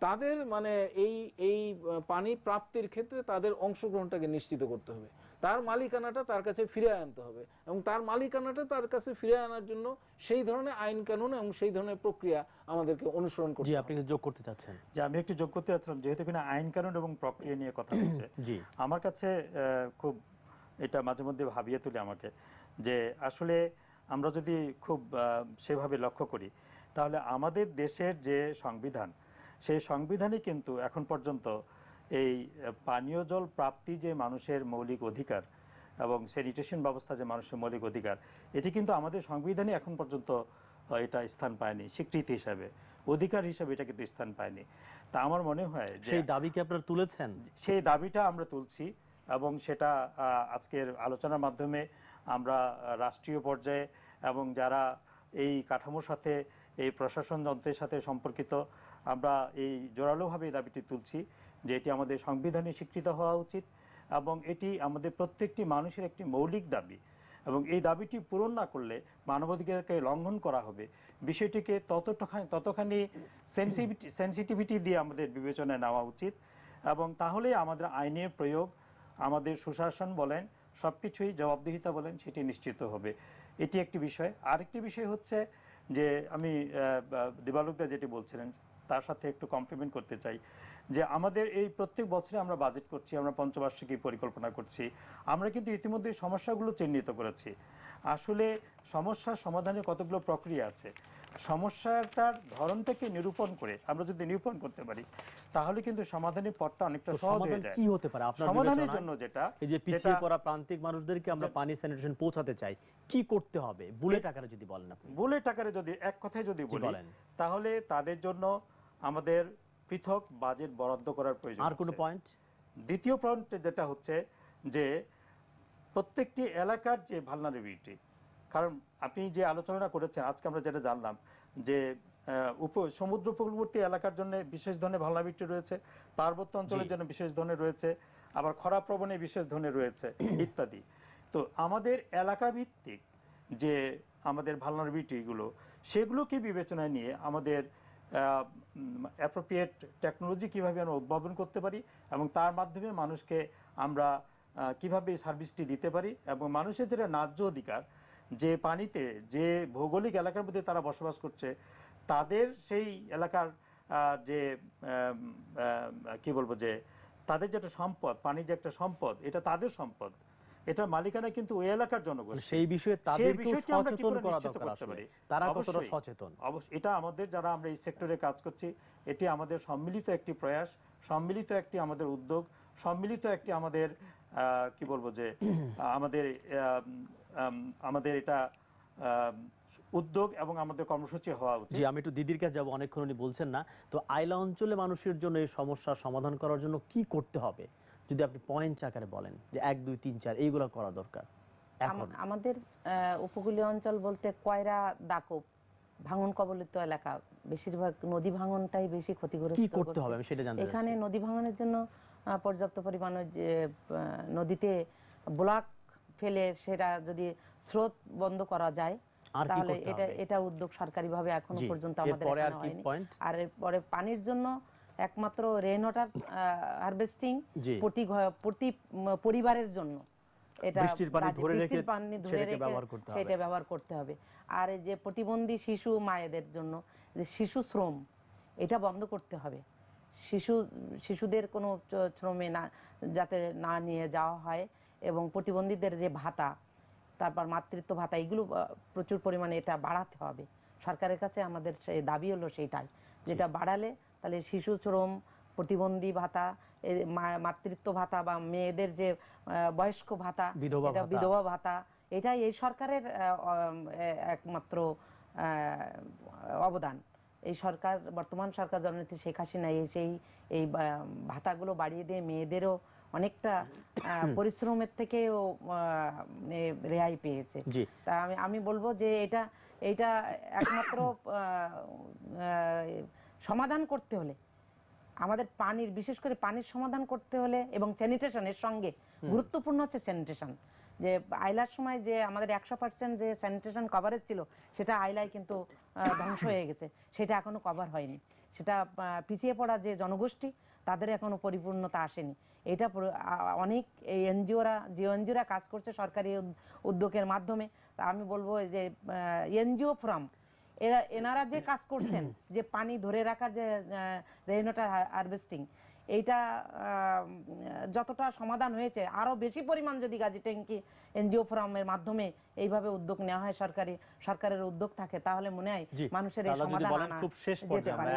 তাদের মানে এই এই পানি প্রাপ্তির ক্ষেত্রে তাদের অংশগ্রহণটাকে নিশ্চিত করতে হবে, তার মালিকানাটা তার কাছে ফিরে আনতে হবে এবং তার মালিকানাটা তার কাছে ফিরে আনার জন্য সেই ধরনের আইন কানুন এবং সেই ধরনের প্রক্রিয়া আমাদেরকে অনুসরণ করতে জি হবে। আপনি কিছু যোগ করতে চাচ্ছেন? যে আমি একটু যোগ করতে চাচ্ছিলাম, যেহেতু কিনা আইন কানুন এবং প্রক্রিয়া নিয়ে কথা হচ্ছে, জি আমার কাছে খুব এটা মাঝে মধ্যে ভাবিয়ে তুলে আমাকে, যে আসলে আমরা যদি খুব সেভাবে লক্ষ্য করি তাহলে আমাদের দেশের যে সংবিধান, সেই সংবিধানে কিন্তু এখন পর্যন্ত এই পানীয় জল প্রাপ্তি যে মানুষের মৌলিক অধিকার এবং স্যানিটেশন ব্যবস্থা যে মানুষের মৌলিক অধিকার, এটি কিন্তু আমাদের সংবিধানে এখন পর্যন্ত এটা স্থান পায়নি স্বীকৃতি হিসাবে, অধিকার হিসাবে এটা কিন্তু স্থান পায়নি। তা আমার মনে হয় যে সেই দাবি কি আপনারা তুলেছেন? সেই দাবিটা আমরা তুলছি এবং সেটা আজকের আলোচনার মাধ্যমে আমরা রাষ্ট্রীয় পর্যায়ে এবং যারা এই কাঠামোর সাথে এই প্রশাসন যন্ত্রের সাথে সম্পর্কিত, আমরা এই জোরালোভাবে এই দাবিটি তুলছি যে এটি আমাদের সংবিধানে স্বীকৃত হওয়া উচিত এবং এটি আমাদের প্রত্যেকটি মানুষের একটি মৌলিক দাবি এবং এই দাবিটি পূরণ না করলে মানবাধিকারকে লঙ্ঘন করা হবে। বিষয়টিকে ততখানি সেন্সিটিভিটি দিয়ে আমাদের বিবেচনায় নেওয়া উচিত এবং তাহলে আমাদের আইনের প্রয়োগ, আমাদের সুশাসন বলেন, সব কিছুই জবাবদিহিতা বলেন, সেটি নিশ্চিত হবে। এটি একটি বিষয়। আরেকটি বিষয় হচ্ছে যে আমি দিবালুকদা যেটি বলছিলেন তার সাথে একটু কমপ্লিমেন্ট করতে চাই, যে আমাদের এই প্রত্যেক বছরে আমরা বাজেট করছি, আমরা পঞ্চবার্ষিকী পরিকল্পনা করছি, আমরা কিন্তু ইতিমধ্যে সমস্যাগুলো চিহ্নিত করেছি। আসলে সমস্যার সমাধানে কতগুলো প্রক্রিয়া আছে, সমস্যাটার ধরনটাকে নিরূপণ করে আমরা যদি নিরূপণ করতে পারি তাহলে কিন্তু সমাধানের পথটা অনেকটা সহজ হয়ে যায়। কি হতে পারে আপনার সমাধানের জন্য যেটা এই যে পিছিয়ে পড়া প্রান্তিক মানুষদেরকে আমরা পানি স্যানিটেশন পৌঁছাতে চাই, কি করতে হবে বুলেট আকারে যদি বলেন আপনি? বুলেট আকারে যদি এক কথায় যদি বলি তাহলে তাদের জন্য আমাদের পৃথক বাজেট বরাদ্দ করার প্রয়োজন। আর কোনো পয়েন্ট? দ্বিতীয় পয়েন্ট যেটা হচ্ছে যে প্রত্যেকটি এলাকার যে ভালনারেবিলিটি, কারণ আপনি যে আলোচনা করেছেন আজকে আমরা যেটা জানলাম যে সমুদ্র উপকূলবর্তী এলাকার জন্য বিশেষ ধরনের ভালনারেবিলিটি রয়েছে, পার্বত্য অঞ্চলের জন্য বিশেষ ধরনের রয়েছে, আবার খরা প্রবণে বিশেষ ধরনের রয়েছে ইত্যাদি। তো আমাদের এলাকা ভিত্তিক যে আমাদের ভালনারেবিলিটিগুলো, সেগুলোকে বিবেচনায় নিয়ে আমাদের অ্যাপ্রোপ্রিয়েট টেকনোলজি কীভাবে আমরা উদ্ভাবন করতে পারি এবং তার মাধ্যমে মানুষকে আমরা কিভাবে সার্ভিসটি দিতে পারি এবং মানুষের যেটা ন্যায্য অধিকার, যে পানিতে যে ভৌগোলিক এলাকার মধ্যে তারা বসবাস করছে তাদের সেই এলাকার যে কি বলবো যে তাদের যে একটা সম্পদ, পানি যে একটা সম্পদ, এটা তাদের সম্পদ, এটা মালিকানা কিন্তু ওই এলাকার জনগোষ্ঠী। সেই বিষয়ে তাদেরকে সচেতন করা দরকার আসলে, তারা কতটা সচেতন অবশ্যই এটা আমাদের যারা আমরা এই সেক্টরে কাজ করছি এটি আমাদের সম্মিলিত একটি প্রয়াস, সম্মিলিত একটি আমাদের উদ্যোগ, সম্মিলিত একটি আমাদের কি বলবো যে আমাদের এটা উদ্যোগ এবং আমাদের কর্মসূচি হওয়া উচিত। জি আমি একটু দিদির কাছে যাবো, অনেকক্ষণ উনি বলছেন না। তো আইলা অঞ্চলে মানুষের জন্য এই সমস্যার সমাধান করার জন্য কি করতে হবে যদি আপনি পয়েন্ট আকারে বলেন যে 1 2 3 4 এইগুলো করা দরকার? এখন আমাদের উপকূলীয় অঞ্চল বলতে কয়রা, দাকব, ভাঙন কবলিত এলাকা, বেশিরভাগ নদী ভাঙনটাই বেশি ক্ষতিগ্রস্ত। কি করতে হবে আমি সেটা জানতে চাই। এখানে নদী ভাঙনের জন্য পর্যাপ্ত পরিমাণে যে নদীতে ব্লক ফেলে সেটা যদি স্রোত বন্ধ করা যায় তাহলে এটা উদ্যোগ সরকারিভাবে এখনো পর্যন্ত আমাদের এখানে হয়নি। আর এরপরে পানির জন্য একমাত্র রেইন ওয়াটার হারভেস্টিং প্রতি পরিবারের জন্য, এটা বৃষ্টির পানি ধরে রেখে সেটা ব্যবহার করতে হবে। আর এই যে প্রতিবন্ধী শিশু মায়েদের জন্য যে শিশু শ্রম, এটা বন্ধ করতে হবে। শিশুদের কোনো শ্রমে না যাতে না নিয়ে যাওয়া হয় এবং প্রতিবন্ধীদের যে ভাতা, তারপর মাতৃত্ব ভাতা, এগুলো প্রচুর পরিমাণে এটা বাড়াতে হবে। সরকারের কাছে আমাদের সেই দাবি হলো সেইটাই, যেটা বাড়ালে তাহলে শিশু শ্রম, প্রতিবন্ধী ভাতা, মাতৃত্ব ভাতা বা মেয়েদের যে বয়স্ক ভাতা, বিধবা ভাতা, এটাই এই সরকারের একমাত্র অবদান। এই সরকার, বর্তমান সরকার জননেত্রী শেখ হাসিনা এই ভাতাগুলো বাড়িয়ে দিয়ে মেয়েদেরও অনেকটা পরিশ্রমের থেকেও রেহাই পেয়েছে। তা আমি বলবো যে এটা একমাত্র সমাধান করতে হলে আমাদের পানির, বিশেষ করে পানির সমাধান করতে হলে এবং স্যানিটেশনের সঙ্গে গুরুত্বপূর্ণ হচ্ছে স্যানিটেশন। যে আইলার সময় যে আমাদের 100% যে স্যানিটেশন কভারেজ ছিল, সেটা আইলায় কিন্তু ধ্বংস হয়ে গেছে, সেটা এখনো কভার হয়নি। সেটা পিছিয়ে পড়া যে জনগোষ্ঠী, তাদের এখনো পরিপূর্ণতা আসেনি। এটা অনেক এই এনজিওরা কাজ করছে সরকারি উদ্যোগের মাধ্যমে। তা আমি বলবো যে এনজিও ফোরাম এনারা যে কাজ করছেন, যে পানি ধরে রাখার যে রেইন ওয়াটার হারভেস্টিং, এইটা যতটা সমাধান হয়েছে, আরো বেশি পরিমাণ যদি গাজী ট্যাঙ্কি এনজিও ফোরামের মাধ্যমে এইভাবে উদ্যোগ নেওয়া হয়, সরকারের উদ্যোগ থাকে, তাহলে মনে হয় মানুষের এই সমাধান আনা যেতে পারে।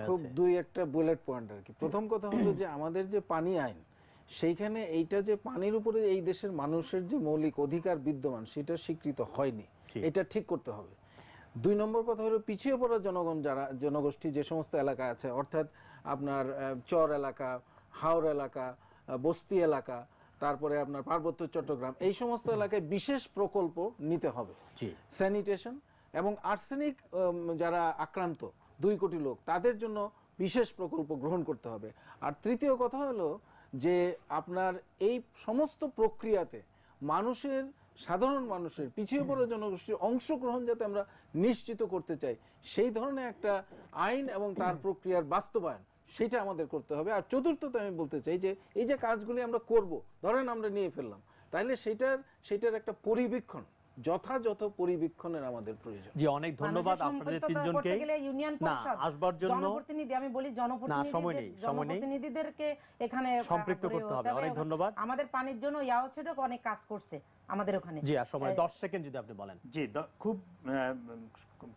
খুব দুই একটা বুলেট পয়েন্ট আর কি। প্রথম কথা হলো যে আমাদের যে পানি আইন, সেইখানে এইটা যে পানির উপরে এই দেশের মানুষের যে মৌলিক অধিকার বিদ্যমান, সেটা স্বীকৃত হয়নি, এটা ঠিক করতে হবে। 2 নম্বর কথা হলো পিছিয়ে পড়া জনগোষ্ঠী যে সমস্ত এলাকা আছে, অর্থাৎ আপনার চর এলাকা, হাওর এলাকা, বস্তি এলাকা, তারপরে আপনার পার্বত্য চট্টগ্রাম, এই সমস্ত এলাকায় বিশেষ প্রকল্প নিতে হবে। স্যানিটেশন এবং আর্সেনিক যারা আক্রান্ত 2 কোটি লোক, তাদের জন্য বিশেষ প্রকল্প গ্রহণ করতে হবে। আর তৃতীয় কথা হলো যে আপনার এই সমস্ত প্রক্রিয়াতে সাধারণ মানুষের, পিছিয়ে পড়া জনগোষ্ঠীর অংশগ্রহণ যাতে আমরা নিশ্চিত করতে চাই, সেই ধরনের একটা আইন এবং তার প্রক্রিয়ার বাস্তবায়ন, সেটা আমাদের করতে হবে। আর চতুর্থত আমি বলতে চাই যে এই যে কাজগুলি আমরা করব, ধরেন আমরা নিয়ে ফেললাম, তাহলে সেটার একটা পরিবীক্ষণ, যথাযথ পরিবীক্ষণের আমাদের প্রয়োজন। জি, অনেক ধন্যবাদ আপনাদের তিনজনকে। ইউনিয়ন না, পরিষদ, আসবার জন্য জনপ্রতিনিধি, আমি বলি জনপ্রতিনিধিদেরকে এখানে সম্পৃক্ত করতে হবে। অনেক ধন্যবাদ। আমাদের পানির জন্য ইয়াওছেডক অনেক কাজ করছে আমাদের ওখানে। জি, আর সময় 10 সেকেন্ড যদি আপনি বলেন। জি, খুব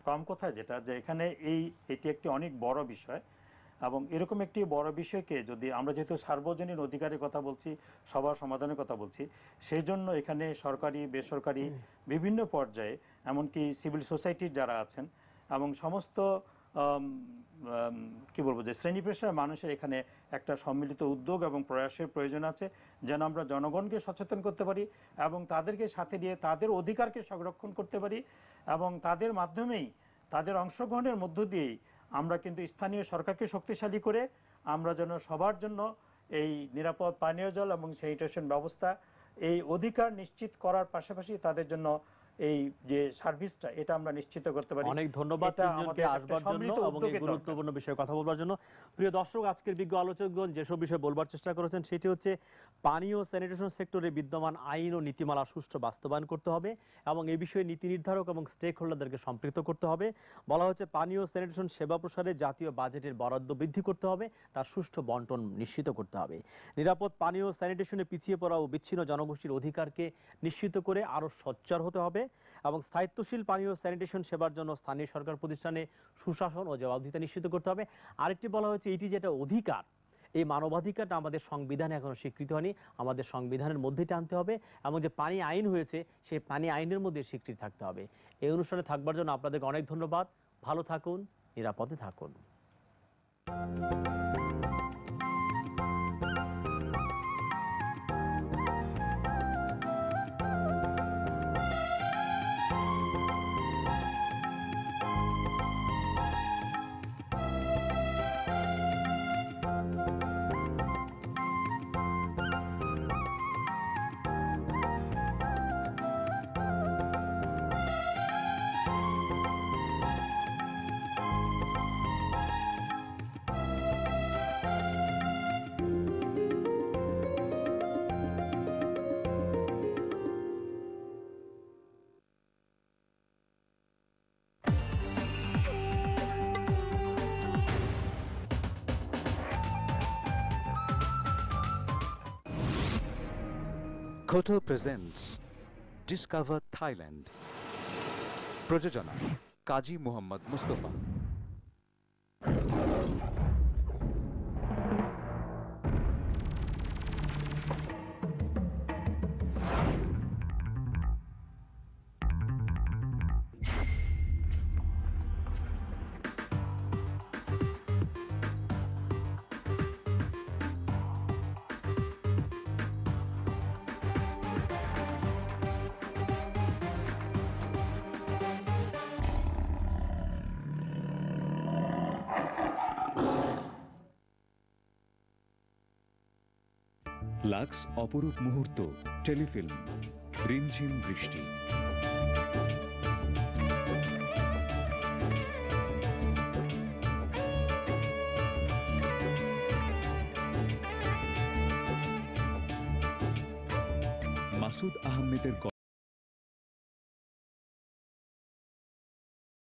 কম কথা, যেটা যে এখানে এটি একটি অনেক বড় বিষয়, এবং এরকম একটি বড় বিষয়কে যদি আমরা, যেহেতু সার্বজনীন অধিকারের কথা বলছি, সবার সমাধানের কথা বলছি, সেই জন্য এখানে সরকারি, বেসরকারি বিভিন্ন পর্যায়ে, এমনকি সিভিল সোসাইটির যারা আছেন এবং সমস্ত কি বলবো যে শ্রেণী পেশার মানুষের এখানে একটা সম্মিলিত উদ্যোগ এবং প্রয়াসের প্রয়োজন আছে, যেন আমরা জনগণকে সচেতন করতে পারি এবং তাদেরকে সাথে নিয়ে তাদের অধিকারকে সংরক্ষণ করতে পারি, এবং তাদের মাধ্যমেই, তাদের অংশগ্রহণের মধ্য দিয়েই আমরা কিন্তু স্থানীয় সরকারকে শক্তিশালী করে আমরা যেন সবার জন্য এই নিরাপদ পানীয় জল এবং স্যানিটেশন ব্যবস্থা, এই অধিকার নিশ্চিত করার পাশাপাশি তাদের জন্য এই যে সার্ভিসটা, এটা আমরা নিশ্চিত করতে পারি। অনেক ধন্যবাদ তিনজনকে আসবার জন্য এবং এই গুরুত্বপূর্ণ বিষয়ে কথা বলবার জন্য। প্রিয় দর্শক, আজকের বিজ্ঞ আলোচকগণ যেসব বিষয় বলবার চেষ্টা করেছেন, সেটি হচ্ছে পানি ও স্যানিটেশন সেক্টরে বিদ্যমান আইন ও নীতিমালা সুষ্ঠু বাস্তবায়ন করতে হবে এবং এই বিষয়ে নীতি নির্ধারক এবং স্টেক হোল্ডারদেরকে সম্পৃক্ত করতে হবে। বলা হচ্ছে পানি ও স্যানিটেশন সেবা প্রসারে জাতীয় বাজেটের বরাদ্দ বৃদ্ধি করতে হবে, তার সুষ্ঠু বন্টন নিশ্চিত করতে হবে। নিরাপদ পানি ও স্যানিটেশনে পিছিয়ে পড়া ও বিচ্ছিন্ন জনগোষ্ঠীর অধিকারকে নিশ্চিত করে আরও সোচ্চার হতে হবে এবং স্থায়িত্বশীল পানি ও স্যানিটেশন সেবার জন্য স্থানীয় সরকার প্রতিষ্ঠানে সুশাসন ও জবাবদিহিতা নিশ্চিত করতে হবে। আরেকটি বলা হয়েছে, এটি যেটা অধিকার, এই মানবাধিকারটা আমাদের সংবিধানে এখনো স্বীকৃত হয়নি, আমাদের সংবিধানের মধ্যে টানতে হবে এবং যে পানি আইন হয়েছে, সেই পানি আইনের মধ্যে স্বীকৃতি থাকতে হবে। এই অনুষ্ঠানে থাকবার জন্য আপনাদেরকে অনেক ধন্যবাদ। ভালো থাকুন, নিরাপদে থাকুন। Koto presents Discover Thailand. প্রযোজনা কাজী মোহাম্মদ মুস্তফা। লাক্স অপরূপ মুহূর্ত টেলিফিল্ম রিমঝিম বৃষ্টি। মাসুদ আহমেদের